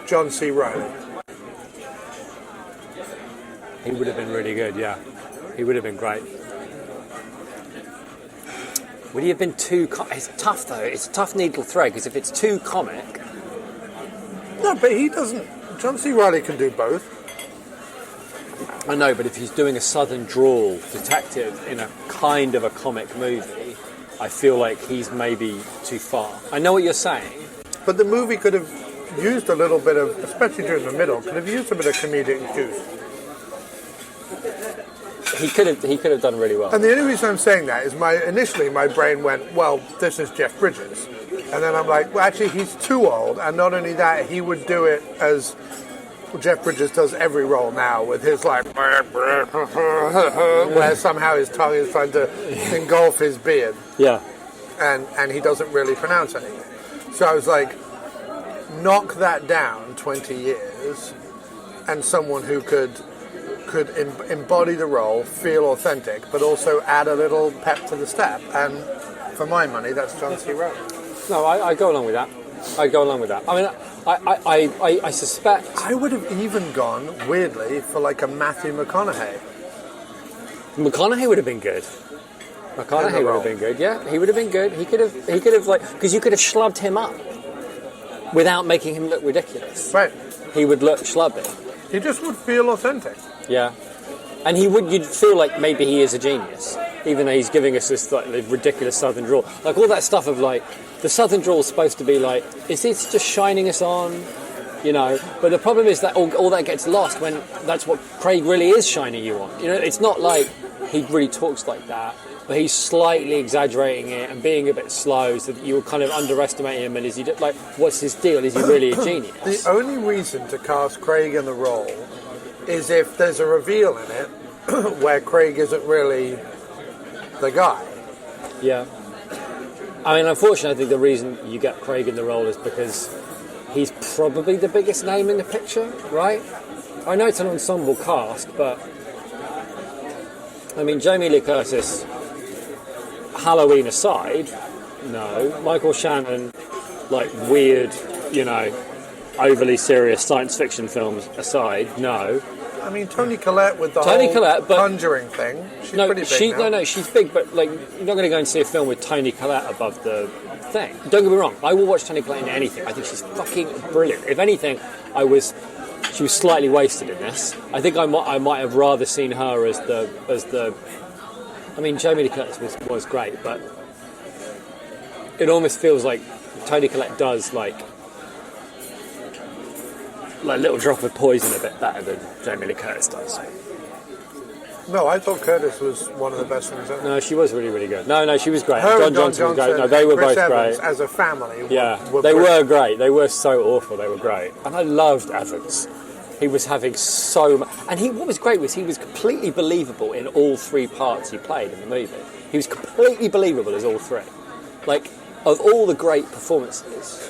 John C. Reilly. He would have been really good, yeah. He would have been great. Would he have been too... It's tough, though. It's a tough needle thread, because if it's too comic... No, but he doesn't... John C. Reilly can do both. I know, but if he's doing a southern drawl detective in a kind of a comic movie, I feel like he's maybe too far. I know what you're saying. But the movie could have used a little bit of, especially during the middle, could have used a bit of comedic juice. He could have done really well. And the only reason I'm saying that is initially my brain went, well, this is Jeff Bridges. And then I'm like, well, actually, he's too old. And not only that, he would do it as Jeff Bridges does every role now with his like, where somehow his tongue is trying to engulf his beard. Yeah. And he doesn't really pronounce anything. So I was like, knock that down 20 years and someone who could embody the role, feel authentic, but also add a little pep to the step. And for my money, that's John C. Reilly. No, I go along with that. I mean, I suspect... I would have even gone, weirdly, for like a Matthew McConaughey. McConaughey would have been good. McConaughey would have been good, yeah. He would have been good. He could have like... Because you could have schlubbed him up without making him look ridiculous. Right. he would look schlubby. He just would feel authentic. Yeah. And you'd feel like maybe he is a genius, even though he's giving us this like ridiculous Southern drawl. Like all that stuff of like, the Southern drawl is supposed to be like, is this just shining us on? You know, but the problem is that all that gets lost when that's what Craig really is shining you on. You know, it's not like he really talks like that, but he's slightly exaggerating it and being a bit slow so that you kind of underestimate him. And is he like, what's his deal? Is he really a genius? The only reason to cast Craig in the role is if there's a reveal in it where Craig isn't really the guy. Yeah. I mean, unfortunately, I think the reason you get Craig in the role is because he's probably the biggest name in the picture, right? I know it's an ensemble cast, but I mean, Jamie Lee Curtis, Halloween aside, no. Michael Shannon, like weird, you know, overly serious science fiction films aside, no. I mean, Toni Collette with the whole Conjuring thing. She's pretty big now. No, she's big, but like, you're not going to go and see a film with Toni Collette above the thing. Don't get me wrong, I will watch Toni Collette in anything. I think she's fucking brilliant. If anything, she was slightly wasted in this. I think I might have rather seen her as the. I mean, Jamie Lee Curtis was great, but it almost feels like Toni Collette does like Little Drop of Poison a bit better than Jamie Lee Curtis does. No, I thought Curtis was one of the best ones ever. No, she was really, really good. No, she was great. Her John Johnson was great. No, they were Chris both Evans, great. as a family. They were great. They were so awful. They were great. And I loved Evans. He was having so much... And what was great was he was completely believable in all three parts he played in the movie. He was completely believable as all three. Like, of all the great performances...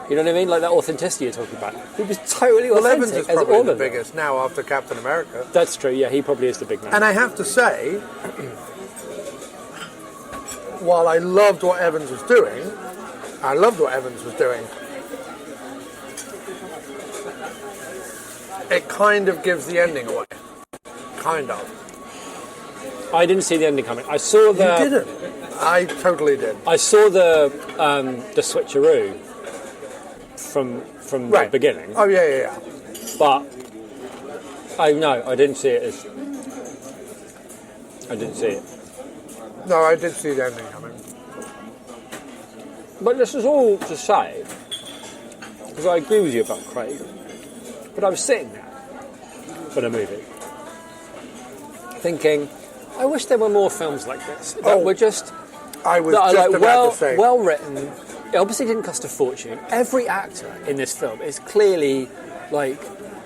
You know what I mean? Like that authenticity you're talking about. He was totally authentic. Well, Evans is probably the biggest now after Captain America. That's true, yeah, he probably is the big man. And I have to say, while I loved what Evans was doing, it kind of gives the ending away. Kind of. I didn't see the ending coming. I saw the... You didn't? I totally did. I saw the switcheroo from the beginning. Oh, yeah. But I didn't see it as... I didn't see it. No, I did see the ending coming. But this is all to say, because I agree with you about Craig, but I was sitting there for the movie thinking, I wish there were more films like this that were just... I was just about to say. Well written. It obviously didn't cost a fortune. Every actor in this film is clearly like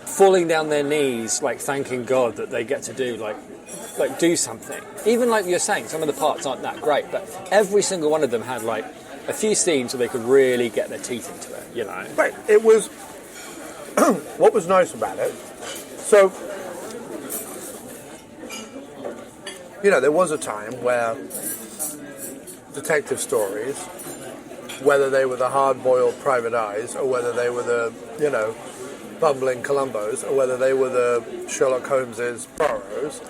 falling down their knees, like thanking God that they get to do do something. Even like you're saying, some of the parts aren't that great, but every single one of them had like a few scenes where they could really get their teeth into it. You know, right? It was what was nice about it. So you know, there was a time where detective stories, whether they were the hard-boiled private eyes or whether they were the, you know, bumbling Columbos or whether they were the Sherlock Holmes's Poirots,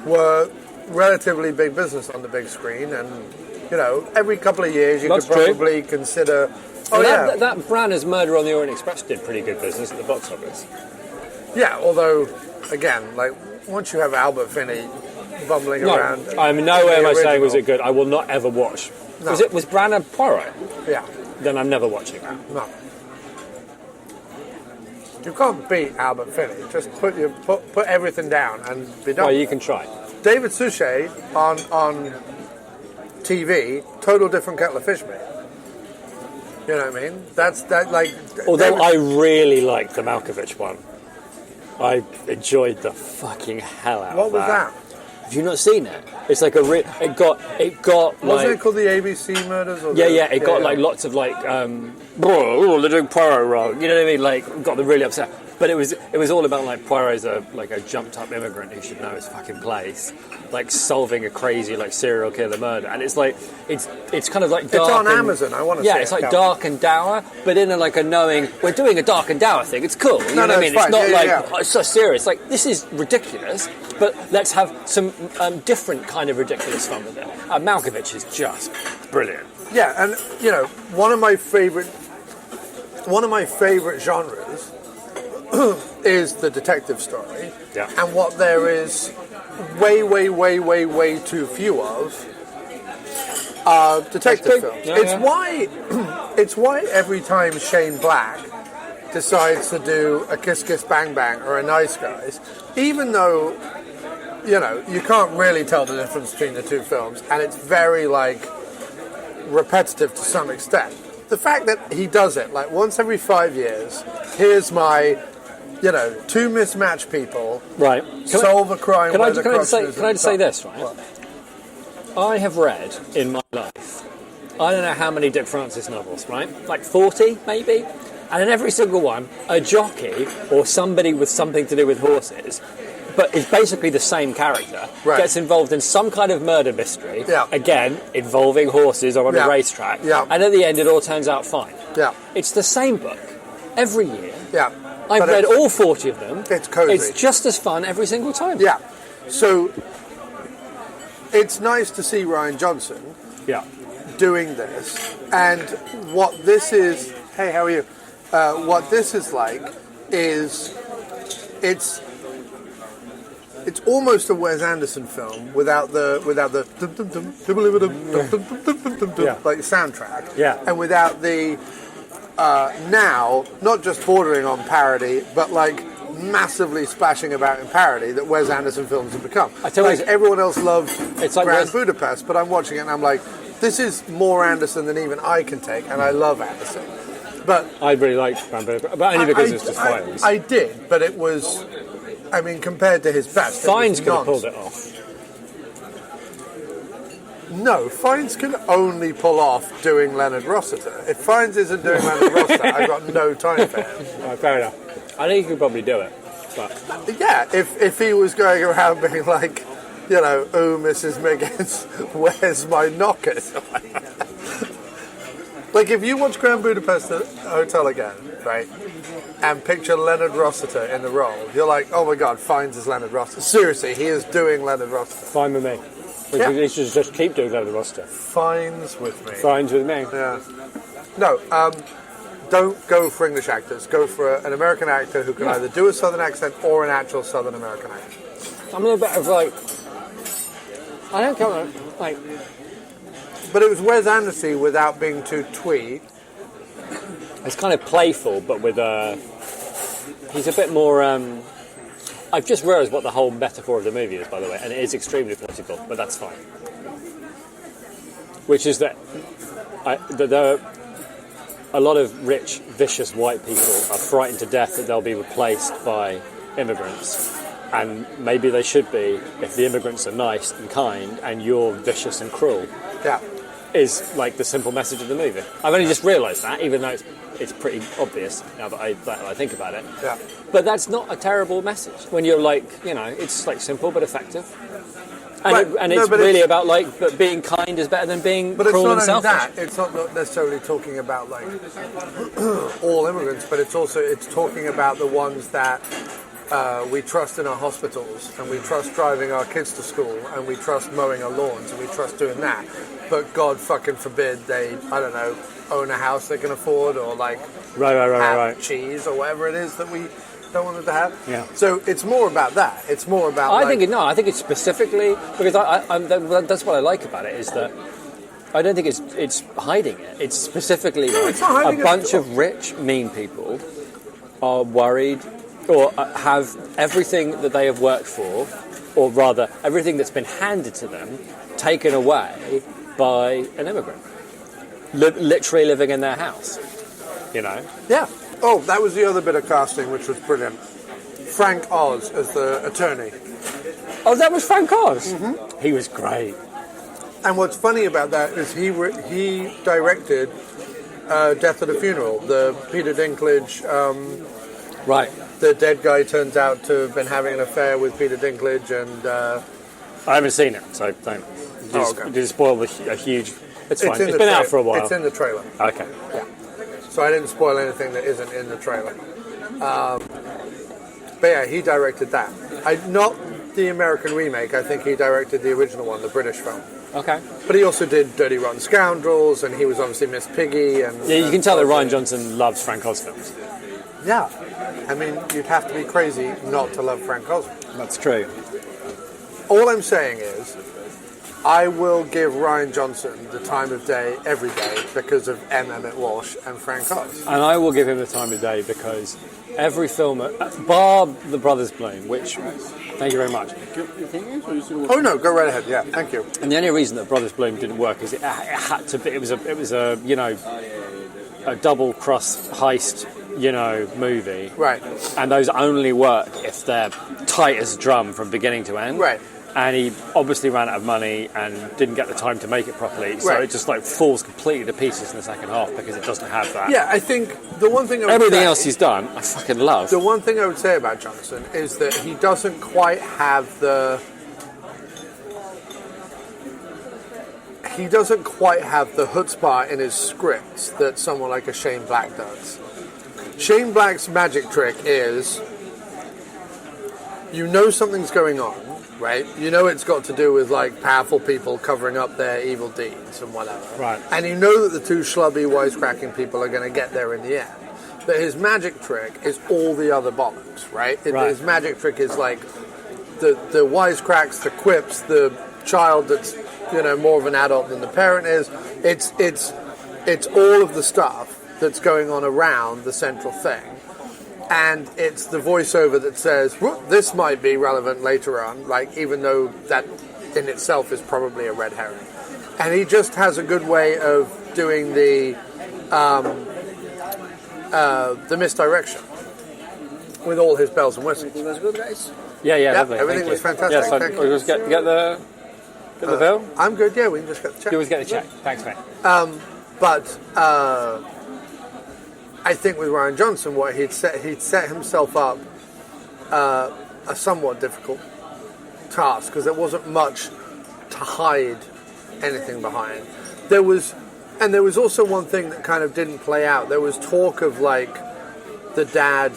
were relatively big business on the big screen. And, you know, every couple of years you could probably consider... That Branagh Murder on the Orient Express did pretty good business at the box office. Yeah, although, again, like, once you have Albert Finney bumbling around... I'm nowhere am I saying was it good. I will not ever watch. No. Was Branagh Poirot? Yeah. Then I'm never watching that. No. You can't beat Albert Finney. Just put everything down and be done. Well, you can try. David Suchet on TV, total different kettle of fish, mate. You know what I mean? Although I really liked the Malkovich one. I enjoyed the fucking hell out of that. What was that? Have you not seen it? It's like it got wasn't it called the ABC Murders? Or it got like lots of like they're doing Poirot wrong. You know what I mean? Like got them really upset. But it was all about like Poirot's a jumped up immigrant who should know his fucking place, like solving a crazy like serial killer murder. And it's like it's kind of like dark. It's on Amazon. I want to. Yeah, it's like dark and dour, but in a knowing we're doing a dark and dour thing. It's cool. You know what I mean? It's not it's so serious. Like this is ridiculous, but let's have some different kind of ridiculous fun with it. Malkovich is just brilliant. Yeah, and you know one of my favorite genres is the detective story, Yeah. and what there is way, way, way, way, way too few of are detective films. Yeah, it's yeah. why it's why every time Shane Black decides to do a Kiss Kiss Bang Bang or a Nice Guys, even though you can't really tell the difference between the two films, and it's very repetitive to some extent. The fact that he does it once every 5 years, here's my two mismatched people Right. solve a crime. Can I where the just crime is say at this, the right? top. I have read in my life, I don't know how many Dick Francis novels, right? 40 maybe? And in every single one, a jockey or somebody with something to do with horses, but is basically the same character, Right. gets involved in some kind of murder mystery, Yeah. again, involving horses or on Yeah. a racetrack, Yeah. and at the end it all turns out fine. Yeah, It's the same book every year. yeah. I've But read it's- all 40 of them. It's cozy. It's just as fun every single time. Yeah. So it's nice to see Rian Johnson Yeah. doing this, and what this is. Hey, how are you? What this is is it's almost a Wes Anderson film without the Yeah. soundtrack, Yeah. and without the now not just bordering on parody, but massively splashing about in parody that Wes Anderson films have become. I tell you, everyone else loved it's like Grand Wes- Budapest, but I'm watching it and I'm like, this is more Anderson than even I can take, and I love Anderson. But I really liked Rambo, but only because it's just Fiennes. I did, but it was, compared to his best, Fiennes it could was have pulled nonsense. it off. No, Fiennes can only pull off doing Leonard Rossiter. If Fiennes isn't doing Leonard Rossiter, I've got no time for him. Right, fair enough. I think he could probably do it. But Yeah, if he was going around being oh, Mrs. Miggins, where's my knockers? If you watch Grand Budapest Hotel again, right, and picture Leonard Rossiter in the role, you're like, oh my God, Fiennes is Leonard Rossiter. Seriously, he is doing Leonard Rossiter. fine with me. Yeah. He should just keep doing the roster. Fiennes with me. Fine with me. Yeah. No, don't go for English actors. Go for an American actor who can either do a Southern accent or an actual Southern American accent. I'm a little bit of I don't come But it was Wes Anderson without being too twee. it's kind of playful, but with he's a bit more. I've just realised what the whole metaphor of the movie is, by the way, and it is extremely political, but that's fine. Which is that there are a lot of rich, vicious white people are frightened to death that they'll be replaced by immigrants, and maybe they should be if the immigrants are nice and kind, and you're vicious and cruel. Yeah. Is the simple message of the movie. I've only just realised that, even though it's pretty obvious now that I think about it. Yeah. But that's not a terrible message when you're it's simple but effective. And, Right. it's but really about but being kind is better than being But it's cruel not and only selfish. that. It's not necessarily talking about all immigrants, but it's talking about the ones that we trust in our hospitals, and we trust driving our kids to school, and we trust mowing our lawns, and we trust doing that. But God fucking forbid they, own a house they can afford, or Right. cheese or whatever it is that we don't want them to have. Yeah. So it's more about that. It's more about. I think it's specifically because that's what I like about it is that I don't think it's hiding it. It's specifically it's not hiding a it bunch at all. of rich, mean people are worried or have everything that they have worked for, or rather everything that's been handed to them, taken away by an immigrant, literally living in their house. Yeah. Oh, that was the other bit of casting, which was brilliant. Frank Oz as the attorney. Oh, that was Frank Oz. Mm-hmm. He was great. And what's funny about that is he directed Death at a Funeral, the Peter Dinklage. Right. The dead guy turns out to have been having an affair with Peter Dinklage, and I haven't seen it, so don't. Did it spoil a huge? It's fine. It's been out for a while. It's in the trailer. Okay. Yeah. So I didn't spoil anything that isn't in the trailer. But yeah, he directed that. Not the American remake. I think he directed the original one, the British film. Okay. But he also did Dirty Rotten Scoundrels, and he was obviously Miss Piggy. And yeah, you can tell that Rian Johnson loves Frank Oz films. Yeah. I mean, you'd have to be crazy not to love Frank Osborne. That's true. All I'm saying is, I will give Rian Johnson the time of day every day because of M. Emmett Walsh and Frank Oz. And I will give him the time of day because every film, bar The Brothers Bloom, which, thank you very much. Oh no, go right ahead. Yeah, thank you. And the only reason that Brothers Bloom didn't work is it had to be. It was a you know, a double cross heist, you know, movie. Right. And those only work if they're tight as a drum from beginning to end. Right. And he obviously ran out of money and didn't get the time to make it properly, so Right. it just like falls completely to pieces in the second half because it doesn't have that. Yeah, I think the one thing I would Everything say, else he's done, I fucking love. the one thing I would say about Johnson is that he doesn't quite have the chutzpah in his scripts that someone like a Shane Black does. Shane Black's magic trick is, you know something's going on, right? You know it's got to do with like powerful people covering up their evil deeds and whatever. Right. And you know that the two schlubby, wisecracking people are going to get there in the end. But his magic trick is all the other bollocks, right? Right. His magic trick is like the wisecracks, the quips, the child that's, you know, more of an adult than the parent is. It's all of the stuff that's going on around the central thing. And it's the voiceover that says, well, this might be relevant later on, like, even though that in itself is probably a red herring. And he just has a good way of doing the misdirection with all his bells and whistles. Was good, guys. Yeah, lovely. everything thank was you. fantastic, Yeah, so thank you. we'll just get the bill? I'm good, yeah, we can just get the check. You always get the check. Thanks, mate. But I think with Rian Johnson, what he'd set himself up a somewhat difficult task because there wasn't much to hide anything behind. There was also one thing that kind of didn't play out. There was talk of like the dad,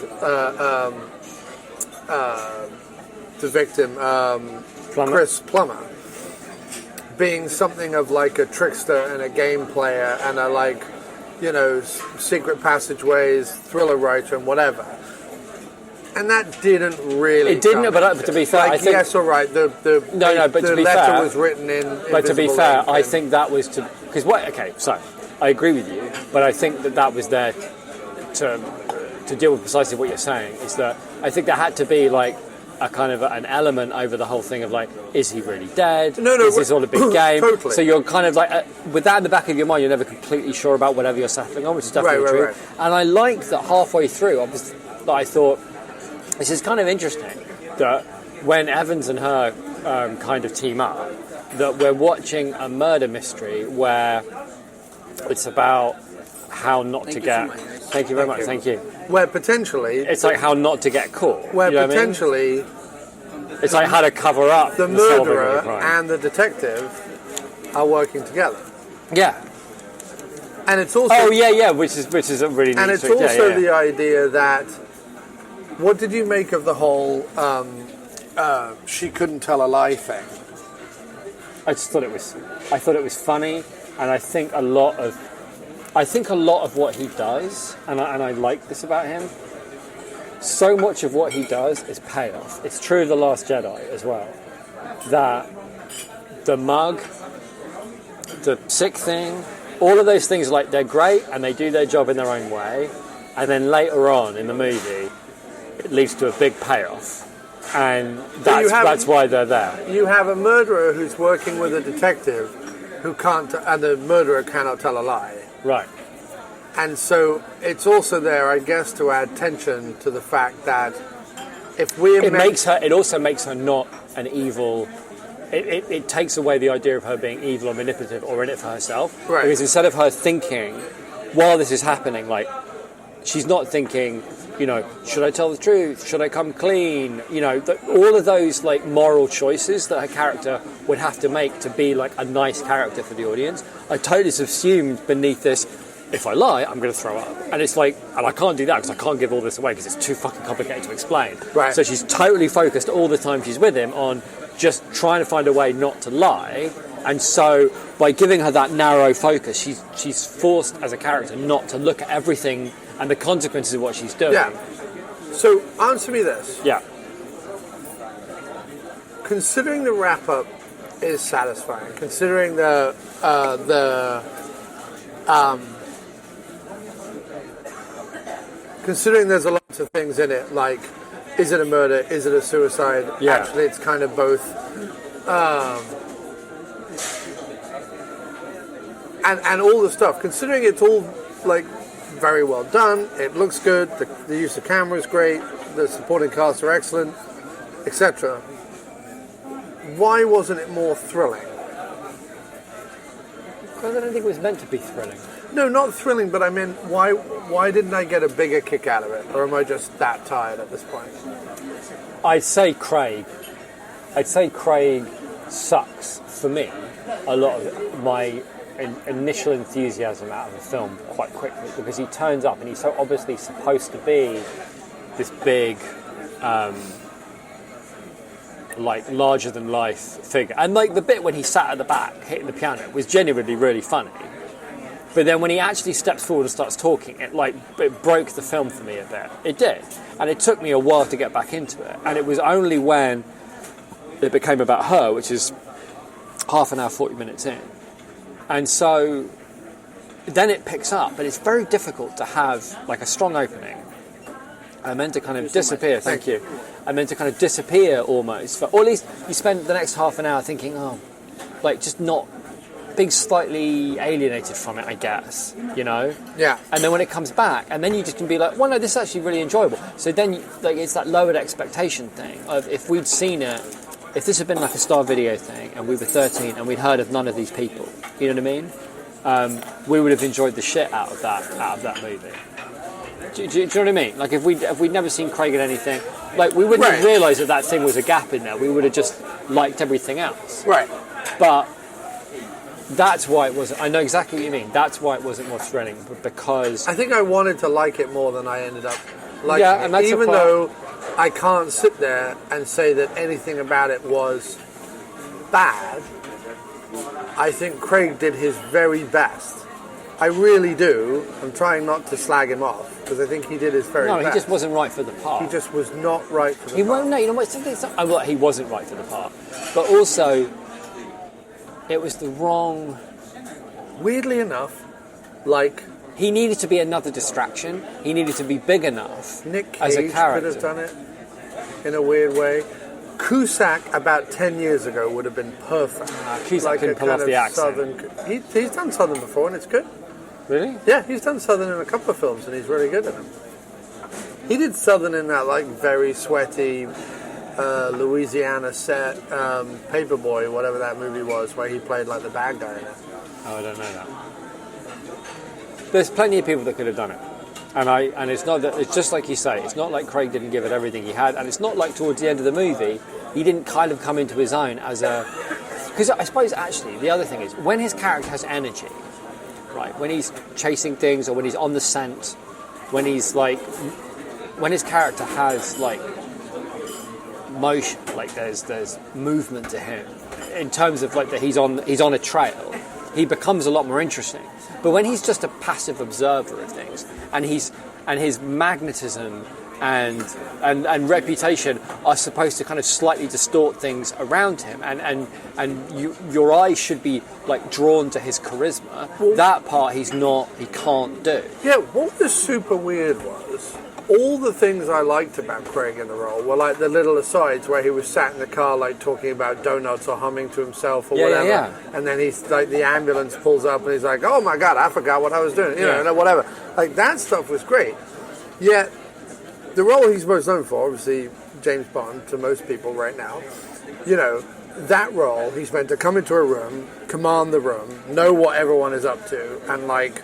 the victim, Plummer? Chris Plummer, being something of like a trickster and a game player and a like, you know, secret passageways, thriller writer and whatever. And that didn't really. It didn't, but to be fair, like, I think yes, all right. The but to be letter fair, was written in. But to be invisible fair, ink I and- think that was to because what? Okay, so I agree with you, but I think that was there to deal with precisely what you're saying. Is that I think there had to be like a kind of an element over the whole thing of like, is he really dead? No, is this all a big game? Totally. So you're kind of like, with that in the back of your mind, you're never completely sure about whatever you're settling on, which is definitely true. Right. And I liked that halfway through, obviously, that I thought, this is kind of interesting, that when Evans and her kind of team up, that we're watching a murder mystery where it's about how not to get... Thank you very much, thank you. Where potentially... It's like how not to get caught. Where you know what I mean? potentially... It's like how to cover up the solving of murderer the crime. and the detective are working together. Yeah. And it's also... Oh, yeah, which is a really neat And it's trick. also Yeah. the idea that... What did you make of the whole she couldn't tell a lie thing? I thought it was funny, and I think a lot of what he does, and I like this about him, so much of what he does is payoff. It's true of The Last Jedi as well. That the mug, the sick thing, all of those things, like, they're great and they do their job in their own way, and then later on in the movie it leads to a big payoff, and that's why they're there. You have a murderer who's working with a detective who can't, and the murderer cannot tell a lie. Right. And so it's also there, I guess, to add tension to the fact that if we... It also makes her not an evil... It takes away the idea of her being evil or manipulative or in it for herself. Right. Because instead of her thinking, while this is happening, like, she's not thinking, you know, should I tell the truth? Should I come clean? You know, all of those, like, moral choices that her character would have to make to be, like, a nice character for the audience, I totally subsumed beneath this, if I lie, I'm going to throw up. And it's like, and I can't do that because I can't give all this away because it's too fucking complicated to explain. Right. So she's totally focused all the time she's with him on just trying to find a way not to lie And so by giving her that narrow focus, she's forced as a character not to look at everything and the consequences of what she's doing. Yeah. So answer me this. Yeah. Considering the wrap-up is satisfying, considering considering there's a lot of things in it, like, is it a murder, is it a suicide? Yeah. Actually, it's kind of both. And all the stuff, considering it's all, like, very well done, it looks good, the use of camera is great, the supporting cast are excellent, etc. Why wasn't it more thrilling? Because I don't think it was meant to be thrilling. No, not thrilling, but I mean, why didn't I get a bigger kick out of it? Or am I just that tired at this point? I'd say Craig sucks, for me, a lot of my initial enthusiasm out of the film quite quickly, because he turns up and he's so obviously supposed to be this big, like, larger-than-life figure. And, like, the bit when he sat at the back hitting the piano was genuinely really funny. But then when he actually steps forward and starts talking, it broke the film for me a bit. It did. And it took me a while to get back into it. And it was only when it became about her, which is half an hour, 40 minutes in. And so then it picks up, but it's very difficult to have, like, a strong opening. I'm meant to kind of disappear, thank you. I'm meant to kind of disappear almost. Or at least you spend the next half an hour thinking, oh, like, just not being slightly alienated from it, I guess, you know? Yeah. And then when it comes back, and then you just can be like, well, no, this is actually really enjoyable. So then, like, it's that lowered expectation thing of, if we'd seen it, if this had been like a Star Video thing, and we were 13 and we'd heard of none of these people, you know what I mean? We would have enjoyed the shit out of that movie. Do you know what I mean? Like, if we'd never seen Craig in anything, like, we wouldn't have realised that thing was a gap in there. We would have just liked everything else. Right. But that's why it wasn't. I know exactly what you mean. That's why it wasn't more thrilling, because I think I wanted to like it more than I ended up liking and that's it. Even though I can't sit there and say that anything about it was bad, I think Craig did his very best. I really do. I'm trying not to slag him off, because I think he did his very best. No, he just wasn't right for the part. He just was not right for the part. He won't. No, you know what? Well, he wasn't right for the part, but also it was the wrong. Weirdly enough, like, he needed to be another distraction. He needed to be big enough Nick Cage as a character. could have done it in a weird way. Cusack about 10 years ago would have been perfect. Cusack can pull off the accent. Southern, he's done Southern before, and it's good. Really? Yeah, he's done Southern in a couple of films, and he's really good at them. He did Southern in that, like, very sweaty Louisiana set, Paperboy, whatever that movie was, where he played, like, the bad guy in it. Oh, I don't know that. There's plenty of people that could have done it. And it's not that, it's just like you say, it's not like Craig didn't give it everything he had, and it's not like towards the end of the movie he didn't kind of come into his own as a... Because I suppose, actually, the other thing is, when his character has energy, right, when he's chasing things, or when he's on the scent, when he's, like... When his character has, like, motion, like, there's movement to him, in terms of, like, that he's on a trail, he becomes a lot more interesting. But when he's just a passive observer of things, and his magnetism and reputation are supposed to kind of slightly distort things around him, and your eyes should be, like, drawn to his charisma. That part he can't do. Yeah, what was super weird was, all the things I liked about Craig in the role were, like, the little asides where he was sat in the car, like, talking about donuts or humming to himself or whatever. Yeah. And then he's, like, the ambulance pulls up and he's like, oh my God, I forgot what I was doing. You know, whatever. Like, that stuff was great. Yet, the role he's most known for, obviously James Bond to most people right now, you know, that role, he's meant to come into a room, command the room, know what everyone is up to, and, like,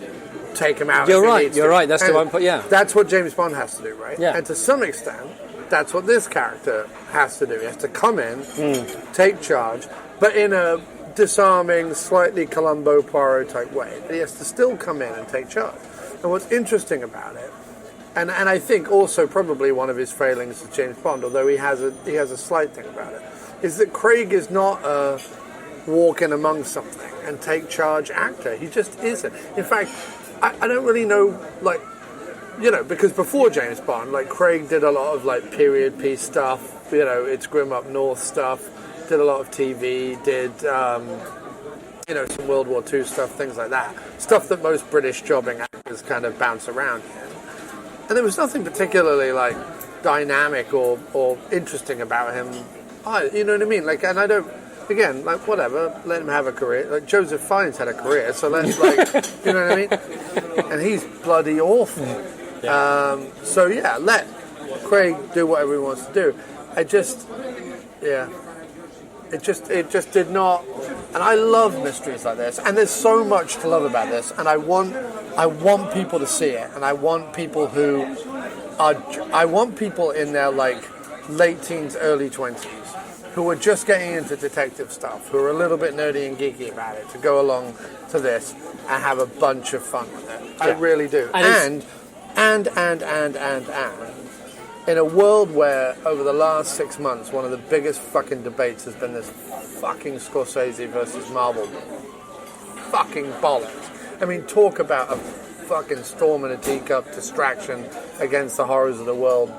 take him out. You're right. That's and the one. Yeah, that's what James Bond has to do, right? Yeah. And to some extent, that's what this character has to do. He has to come in, take charge, but in a disarming, slightly Columbo Poirot type way. But he has to still come in and take charge. And what's interesting about it, and I think also probably one of his failings as James Bond, although he has a slight thing about it, is that Craig is not a walk in among something and take charge actor. He just isn't. In fact, I don't really know, like, you know, because before James Bond, like, Craig did a lot of, like, period piece stuff, you know, It's Grim Up North stuff, did a lot of TV, did, you know, some World War II stuff, things like that. Stuff that most British jobbing actors kind of bounce around in. And there was nothing particularly, like, dynamic or interesting about him. You know what I mean? Like, and I don't, again, like, whatever, let him have a career. Like, Joseph Fiennes had a career, so let's, like, you know what I mean? And he's bloody awful. Yeah. So, yeah, let Craig do whatever he wants to do. It just did not. And I love mysteries like this, and there's so much to love about this, and I want people to see it, and I want people in their, like, late teens, early 20s, who are just getting into detective stuff, who are a little bit nerdy and geeky about it, to go along to this and have a bunch of fun with it. Yeah. I really do. And in a world where, over the last 6 months, one of the biggest fucking debates has been this fucking Scorsese versus Marvel fucking bollocks. I mean, talk about a fucking storm in a teacup distraction against the horrors of the world.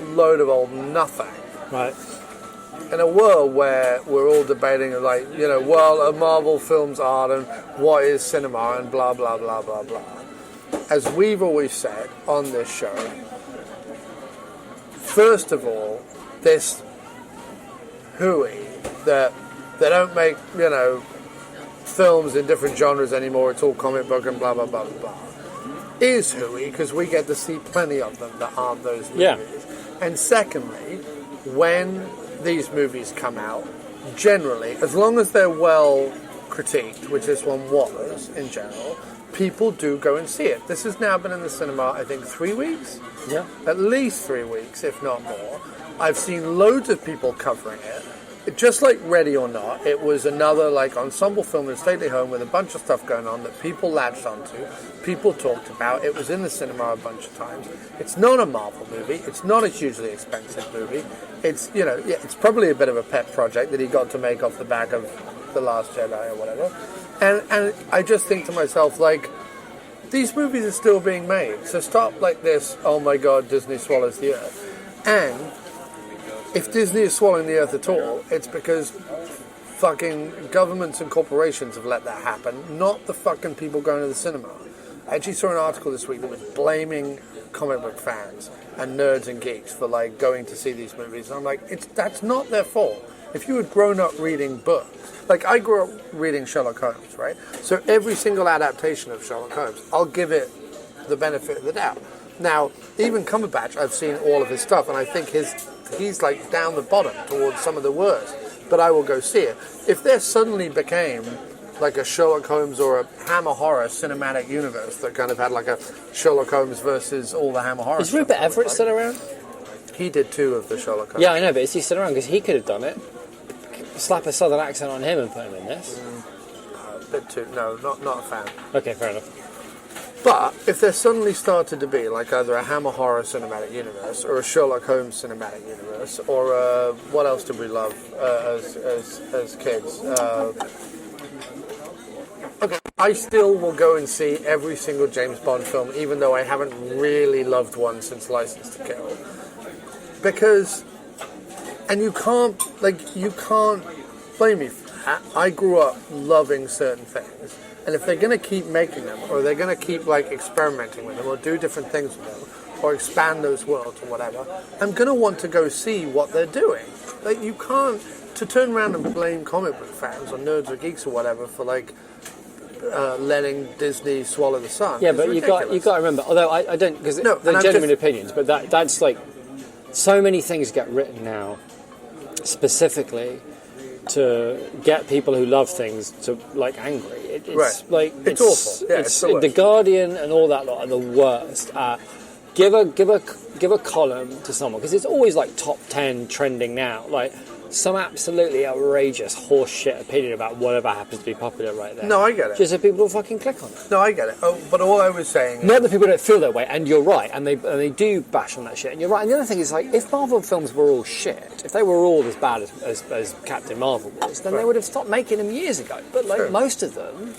Load of old nothing. Right. In a world where we're all debating, like, you know, well, are Marvel films art and what is cinema and blah, blah, blah, blah, blah. As we've always said on this show, first of all, this hooey that they don't make, you know, films in different genres anymore, it's all comic book and blah, blah, blah, blah, blah, is hooey because we get to see plenty of them that aren't those movies. Yeah. And secondly, when these movies come out, generally, as long as they're well critiqued, which this one was in general, people do go and see it. This has now been in the cinema, I think, 3 weeks? Yeah. At least 3 weeks, if not more. I've seen loads of people covering it. Just like Ready or Not, it was another, like, ensemble film in a stately home with a bunch of stuff going on that people latched onto, people talked about. It was in the cinema a bunch of times. It's not a Marvel movie. It's not a hugely expensive movie. It's, you know, yeah, it's probably a bit of a pet project that he got to make off the back of The Last Jedi or whatever. And I just think to myself, like, these movies are still being made. So stop, like, this, oh my God, Disney swallows the earth. And if Disney is swallowing the earth at all, it's because fucking governments and corporations have let that happen, not the fucking people going to the cinema. I actually saw an article this week that was blaming comic book fans and nerds and geeks for, like, going to see these movies. And I'm like, that's not their fault. If you had grown up reading books, like, I grew up reading Sherlock Holmes, right? So every single adaptation of Sherlock Holmes, I'll give it the benefit of the doubt. Now, even Cumberbatch, I've seen all of his stuff, and I think he's like down the bottom towards some of the worst, but I will go see it. If there suddenly became like a Sherlock Holmes or a Hammer Horror cinematic universe that kind of had like a Sherlock Holmes versus all the Hammer Horror Is Rupert Everett still around? He did 2 of the Sherlock Holmes. Yeah, I know, but is he still around? Because he could have done it. Slap a southern accent on him and put him in this. A bit too, no, not a fan. Okay, fair enough. But if there suddenly started to be like either a Hammer Horror cinematic universe or a Sherlock Holmes cinematic universe or what else did we love as kids? Okay, I still will go and see every single James Bond film, even though I haven't really loved one since License to Kill, because, and you can't blame me for that. I grew up loving certain things. And if they're going to keep making them, or they're going to keep, like, experimenting with them, or do different things with them, or expand those worlds, or whatever, I'm going to want to go see what they're doing. Like, you can't, to turn around and blame comic book fans, or nerds, or geeks, or whatever, for, like, letting Disney swallow the sun. Yeah, but you got to remember, although I don't, because they're genuine opinions, but that's, like, so many things get written now, specifically to get people who love things to, like, angry. It's right. Like it's awful. Yeah, it's the Guardian and all that lot are the worst. Give a column to someone, because it's always like top 10 trending now. Like, some absolutely outrageous horseshit opinion about whatever happens to be popular right there. No, I get it. Just so people will fucking click on it. No, I get it. Oh, but all I was saying... Not that people don't feel that way, and you're right, and they do bash on that shit, and you're right. And the other thing is, like, if Marvel films were all shit, if they were all as bad as Captain Marvel was, then they would have stopped making them years ago. But, like, most of them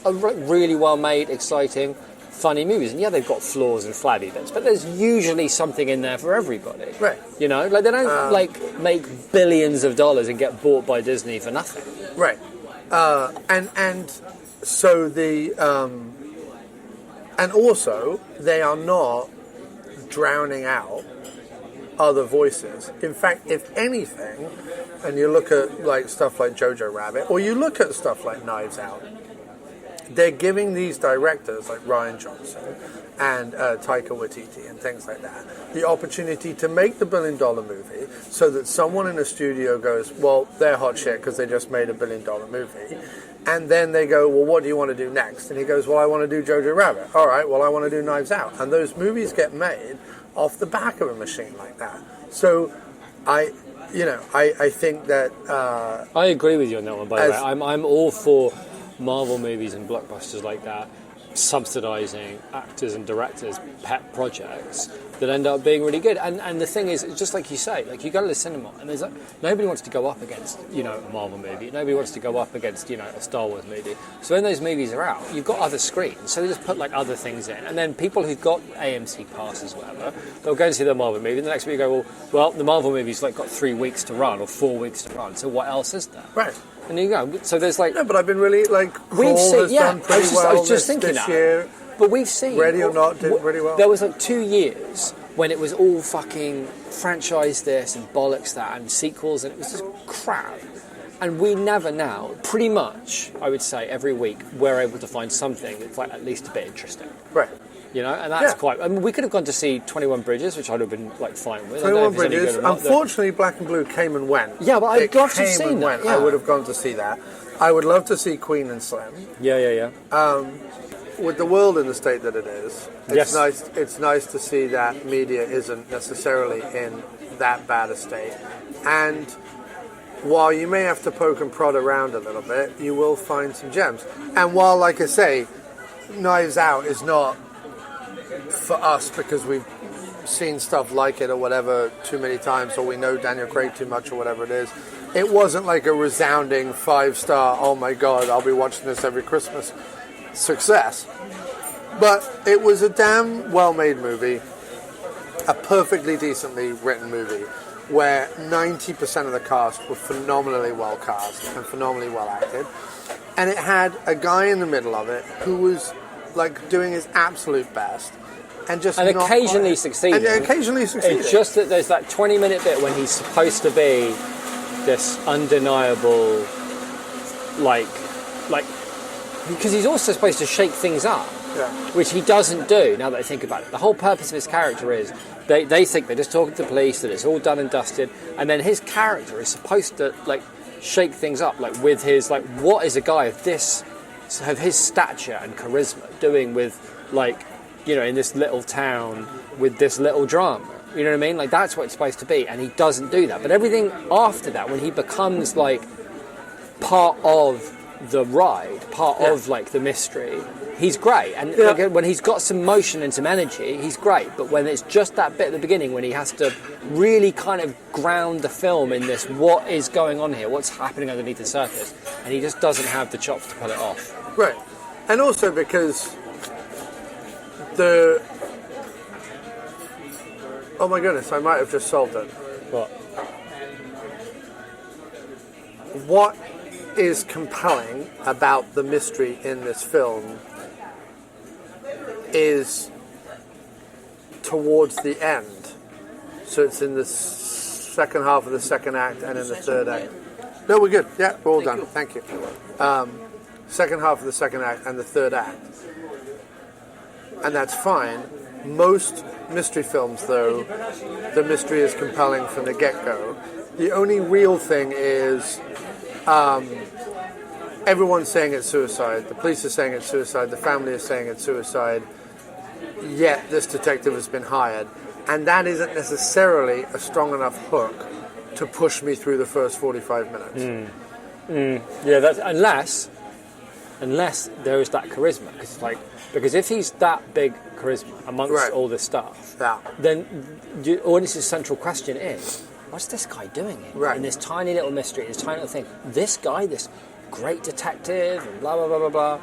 are really well-made, exciting, funny movies. And yeah, they've got flaws and flabby bits, but there's usually something in there for everybody. Right. You know, like, they don't, make billions of dollars and get bought by Disney for nothing. Right. And so the... and also, they are not drowning out other voices. In fact, if anything, and you look at like stuff like Jojo Rabbit, or you look at stuff like Knives Out, they're giving these directors like Rian Johnson and Taika Waititi and things like that the opportunity to make the $1 billion movie, so that someone in a studio goes, well, they're hot shit because they just made a $1 billion movie. And then they go, well, what do you want to do next? And he goes, well, I want to do Jojo Rabbit. All right, well, I want to do Knives Out. And those movies get made off the back of a machine like that. So I think that... I agree with you on that one, by the way. I'm all for Marvel movies and blockbusters like that subsidising actors and directors' pet projects that end up being really good. And the thing is, just like you say, like, you go to the cinema and there's nobody wants to go up against, a Marvel movie. Nobody wants to go up against, a Star Wars movie. So when those movies are out, you've got other screens. So they just put like other things in. And then people who've got AMC passes, whatever, they'll go and see the Marvel movie. And the next week you go, well, the Marvel movie's like got 3 weeks to run or 4 weeks to run. So what else is there? Right. And you go. So there's like... No, but I've been really, like, we've seen, has done pretty well I was just thinking this year. But we've seen... Ready or Not did pretty well. There was like 2 years when it was all fucking franchise this and bollocks that and sequels, and it was just crap. And we never now, pretty much, I would say, every week, we're able to find something that's like at least a bit interesting. Right. And that's quite... I mean, we could have gone to see 21 Bridges, which I'd have been, like, fine with. 21 Bridges. Unfortunately, Black and Blue came and went. Yeah, but I'd love to see that. Yeah. I would have gone to see that. I would love to see Queen and Slim. Yeah. With the world in the state that it is, it's nice to see that media isn't necessarily in that bad a state. And while you may have to poke and prod around a little bit, you will find some gems. And while, like I say, Knives Out is not for us because we've seen stuff like it or whatever too many times, or we know Daniel Craig too much or whatever it is, it wasn't like a resounding 5-star, oh my god, I'll be watching this every Christmas success. But it was a damn well-made movie, a perfectly decently written movie, where 90% of the cast were phenomenally well cast and phenomenally well acted. And it had a guy in the middle of it who was like doing his absolute best. And occasionally succeeding. It's just that there's that 20-minute bit when he's supposed to be this undeniable, like, because he's also supposed to shake things up, which he doesn't do. Now that I think about it, the whole purpose of his character is they think they're just talking to the police, that it's all done and dusted, and then his character is supposed to like shake things up, like with his like, what is a guy of his stature and charisma doing with like, in this little town with this little drama. You know what I mean? Like, that's what it's supposed to be, and he doesn't do that. But everything after that, when he becomes, like, part of the ride, part of, like, the mystery, he's great. And like, when he's got some motion and some energy, he's great. But when it's just that bit at the beginning, when he has to really kind of ground the film in this, what is going on here? What's happening underneath the surface? And he just doesn't have the chops to pull it off. Right. And also because... Oh my goodness, I might have just solved it. What? What is compelling about the mystery in this film is towards the end. So it's in the second half of the second act and in the third act. No, we're good. Yeah, we're all done. Thank you. Second half of the second act and the third act. And that's fine. Most mystery films, though, the mystery is compelling from the get-go. The only real thing is everyone's saying it's suicide. The police are saying it's suicide. The family is saying it's suicide. Yet this detective has been hired. And that isn't necessarily a strong enough hook to push me through the first 45 minutes. Yeah, that's unless there is that charisma, because if he's that big charisma amongst all this stuff, then the audience's central question is, what's this guy doing here? In this tiny little mystery, this tiny little thing? This guy, this great detective, and blah blah blah blah blah.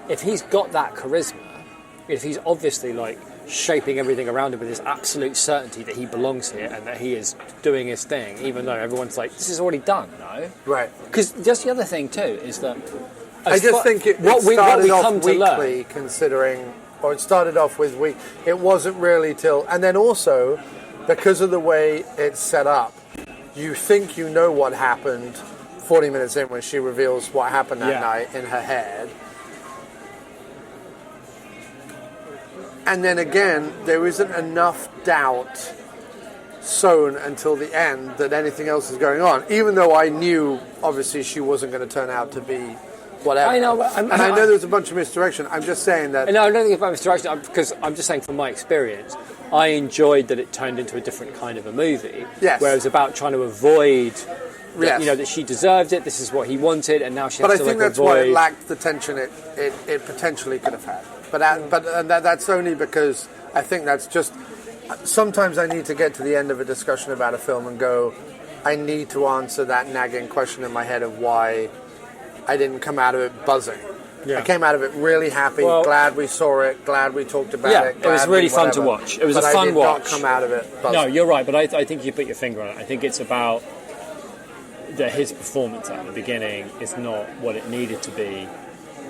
If he's got that charisma, if he's obviously like shaping everything around him with this absolute certainty that he belongs here and that he is doing his thing, even though everyone's like, this is already done, no? Right. Because just the other thing too is that I just think it started off weekly, considering, or it started off with week. It wasn't really till, and then also because of the way it's set up, you think you know what happened 40 minutes in when she reveals what happened that night in her head. And then again, there isn't enough doubt sown until the end that anything else is going on. Even though I knew, obviously, she wasn't going to turn out to be whatever. I know, and I know there's a bunch of misdirection. I'm just saying that. No, I don't think it's about misdirection, because I'm just saying from my experience, I enjoyed that it turned into a different kind of a movie. Yes. Where it was about trying to avoid, that, that she deserved it. This is what he wanted, and now she has to avoid. But I think that's why it lacked the tension it potentially could have had. But that's only because I think that's just. Sometimes I need to get to the end of a discussion about a film and go, I need to answer that nagging question in my head of why I didn't come out of it buzzing. Yeah. I came out of it really happy, glad we saw it, glad we talked about it. It was really fun to watch. It was a fun watch. I did not come out of it buzzing. No, you're right, but I think you put your finger on it. I think it's about that his performance at the beginning is not what it needed to be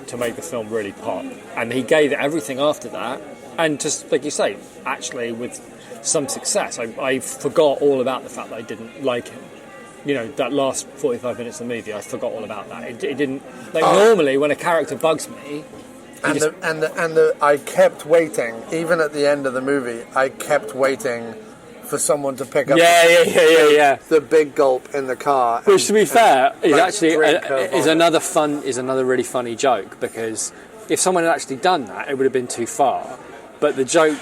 to make the film really pop. And he gave it everything after that. And just, like you say, actually with some success. I forgot all about the fact that I didn't like him. That last 45 minutes of the movie, I forgot all about that. It didn't... normally, when a character bugs me... I kept waiting, even at the end of the movie, I kept waiting for someone to pick up the big gulp in the car. Which, to be fair, is another really funny joke, because if someone had actually done that, it would have been too far. But the joke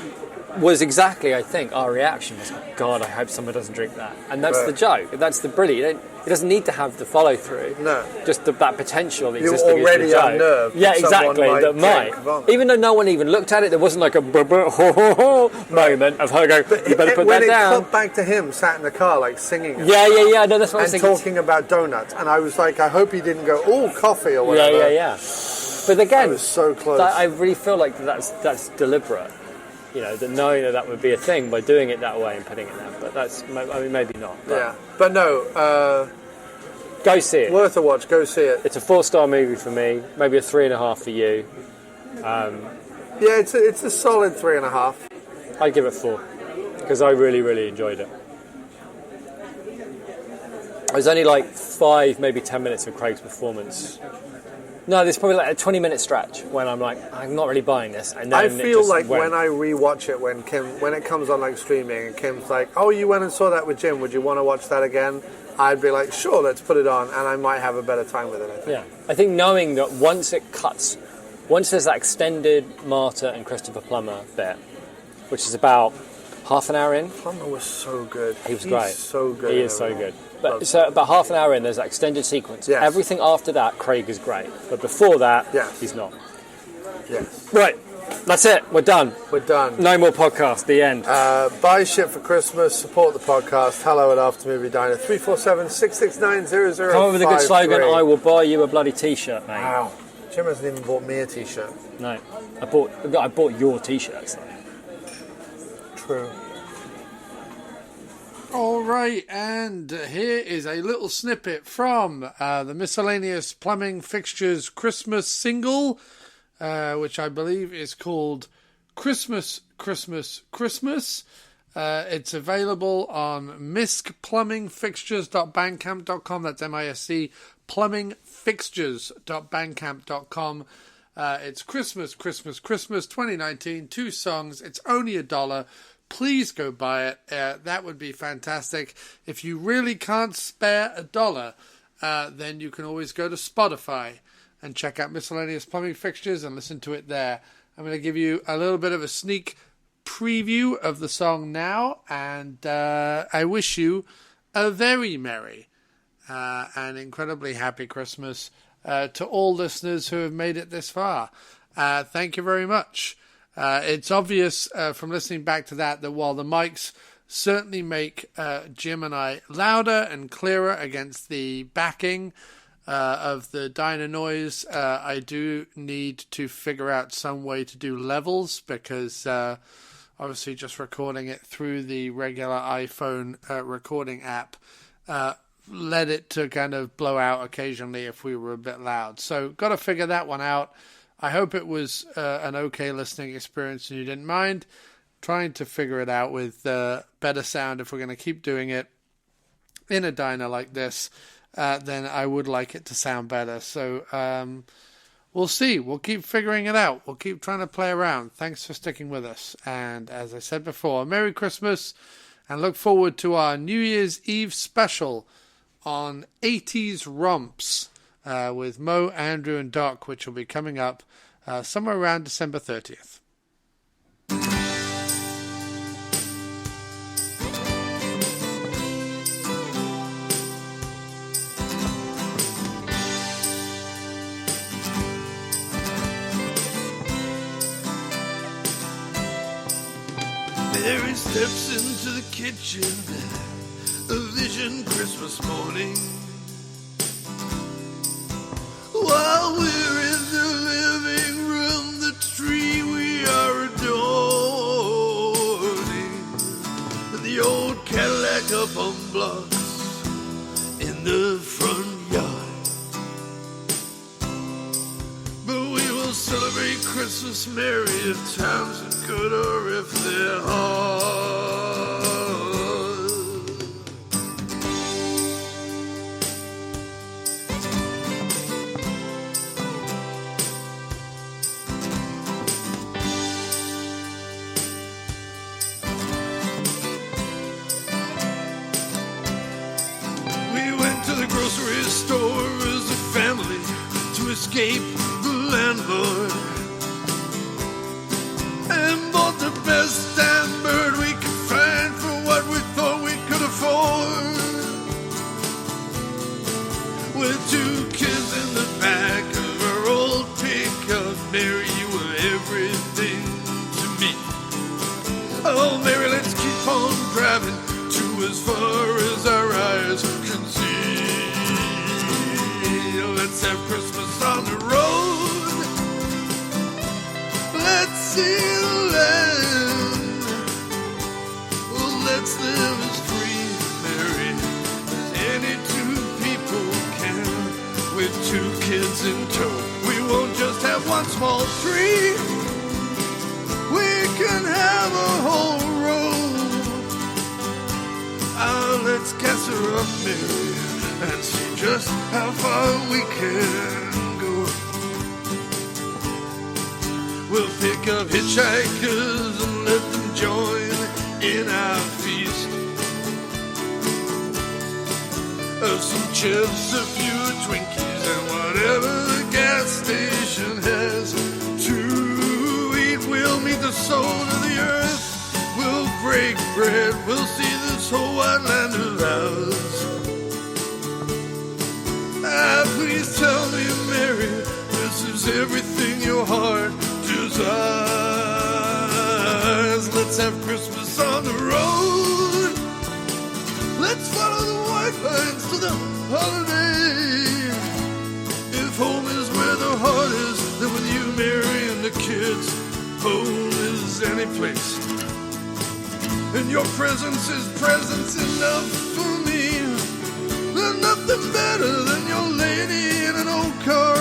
was exactly, I think, our reaction was, God, I hope someone doesn't drink that. And that's the joke. That's the brilliant. It doesn't need to have the follow-through. No. Just that potential that exists. You're already unnerved. Yeah, exactly. That might. Even though no one even looked at it, there wasn't like a moment of her going, you better put that down. When it cut back to him, sat in the car, like, singing. Yeah. No, that's what I was thinking. And talking about donuts. And I was like, I hope he didn't go, coffee or whatever. Yeah. But again, I was so close. I really feel like that's deliberate. That knowing that would be a thing by doing it that way and putting it there. But that's, maybe not. But no. Go see it. Worth a watch. Go see it. It's a 4-star movie for me. Maybe a 3.5 for you. It's a solid 3.5. I'd give it 4 because I really, really enjoyed it. There's only like 5, maybe 10 minutes of Craig's performance. No, there's probably like a 20-minute stretch when I'm like, I'm not really buying this. And then I feel like when I rewatch it, when it comes on like streaming, and Kim's like, "Oh, you went and saw that with Jim. Would you want to watch that again?" I'd be like, "Sure, let's put it on," and I might have a better time with it. I think. Yeah, I think knowing that once there's that extended Marta and Christopher Plummer bit, which is about half an hour in. Plummer was so good. He was great. So good. He is so good. But so about half an hour in, there's that extended sequence. Yes. Everything after that, Craig is great. But before that, he's not. Yes. Right. That's it. We're done. No more podcast. The end. Buy shit for Christmas. Support the podcast. Hello at After Movie Diner. 347-669-0053. Come up with a good slogan. I will buy you a bloody t-shirt, mate. Wow. Jim hasn't even bought me a t-shirt. No. I bought your t-shirts. True. All right, and here is a little snippet from the Miscellaneous Plumbing Fixtures Christmas single, which I believe is called Christmas, Christmas, Christmas. It's available on miscplumbingfixtures.bandcamp.com. That's MISC, plumbingfixtures.bandcamp.com. It's Christmas, Christmas, Christmas 2019, 2 songs. It's only $1. Please go buy it. That would be fantastic. If you really can't spare $1, then you can always go to Spotify and check out Miscellaneous Plumbing Fixtures and listen to it there. I'm going to give you a little bit of a sneak preview of the song now, and I wish you a very merry and incredibly happy Christmas to all listeners who have made it this far. Thank you very much. It's obvious from listening back to that while the mics certainly make Jim and I louder and clearer against the backing of the diner noise, I do need to figure out some way to do levels, because obviously just recording it through the regular iPhone recording app led it to kind of blow out occasionally if we were a bit loud. So got to figure that one out. I hope it was an okay listening experience and you didn't mind. Trying to figure it out with better sound if we're going to keep doing it in a diner like this. Then I would like it to sound better. So we'll see. We'll keep figuring it out. We'll keep trying to play around. Thanks for sticking with us. And as I said before, Merry Christmas, and look forward to our New Year's Eve special on 80s romps with Mo, Andrew, and Doc, which will be coming up somewhere around December 30th. Mary steps into the kitchen, a vision Christmas morning. While we're in the living room, the tree we are adorning, the old Cadillac up on blocks in the front yard. But we will celebrate Christmas merry if times are good or if they're hard. We went to the grocery store as a family to escape the landlord, and bought the best damn bird we could find for what we thought we could afford. With two kids in the back of our old pickup, Mary, you were everything to me. Oh, Mary, let's keep on driving to as far as our eyes can see. Let's have Christmas on the road. Let's see the land. Well, let's live as free, Mary, as any two people can, with two kids in tow. We won't just have one small tree, we can have a whole row. Let's gas her up, Mary, and see just how far we can go. We'll pick up hitchhikers and let them join in our feast of some chips, a few Twinkies, and whatever the gas station has to eat. We'll meet the soul of the earth, we'll break bread, we'll see this whole white land of ours. Please tell me, Mary, this is everything your heart desires. Let's have Christmas on the road. Let's follow the white lines to the holiday. If home is where the heart is, then with you, Mary, and the kids, home is any place. And your presence is presence enough for me. There's nothing better than your lady in an old car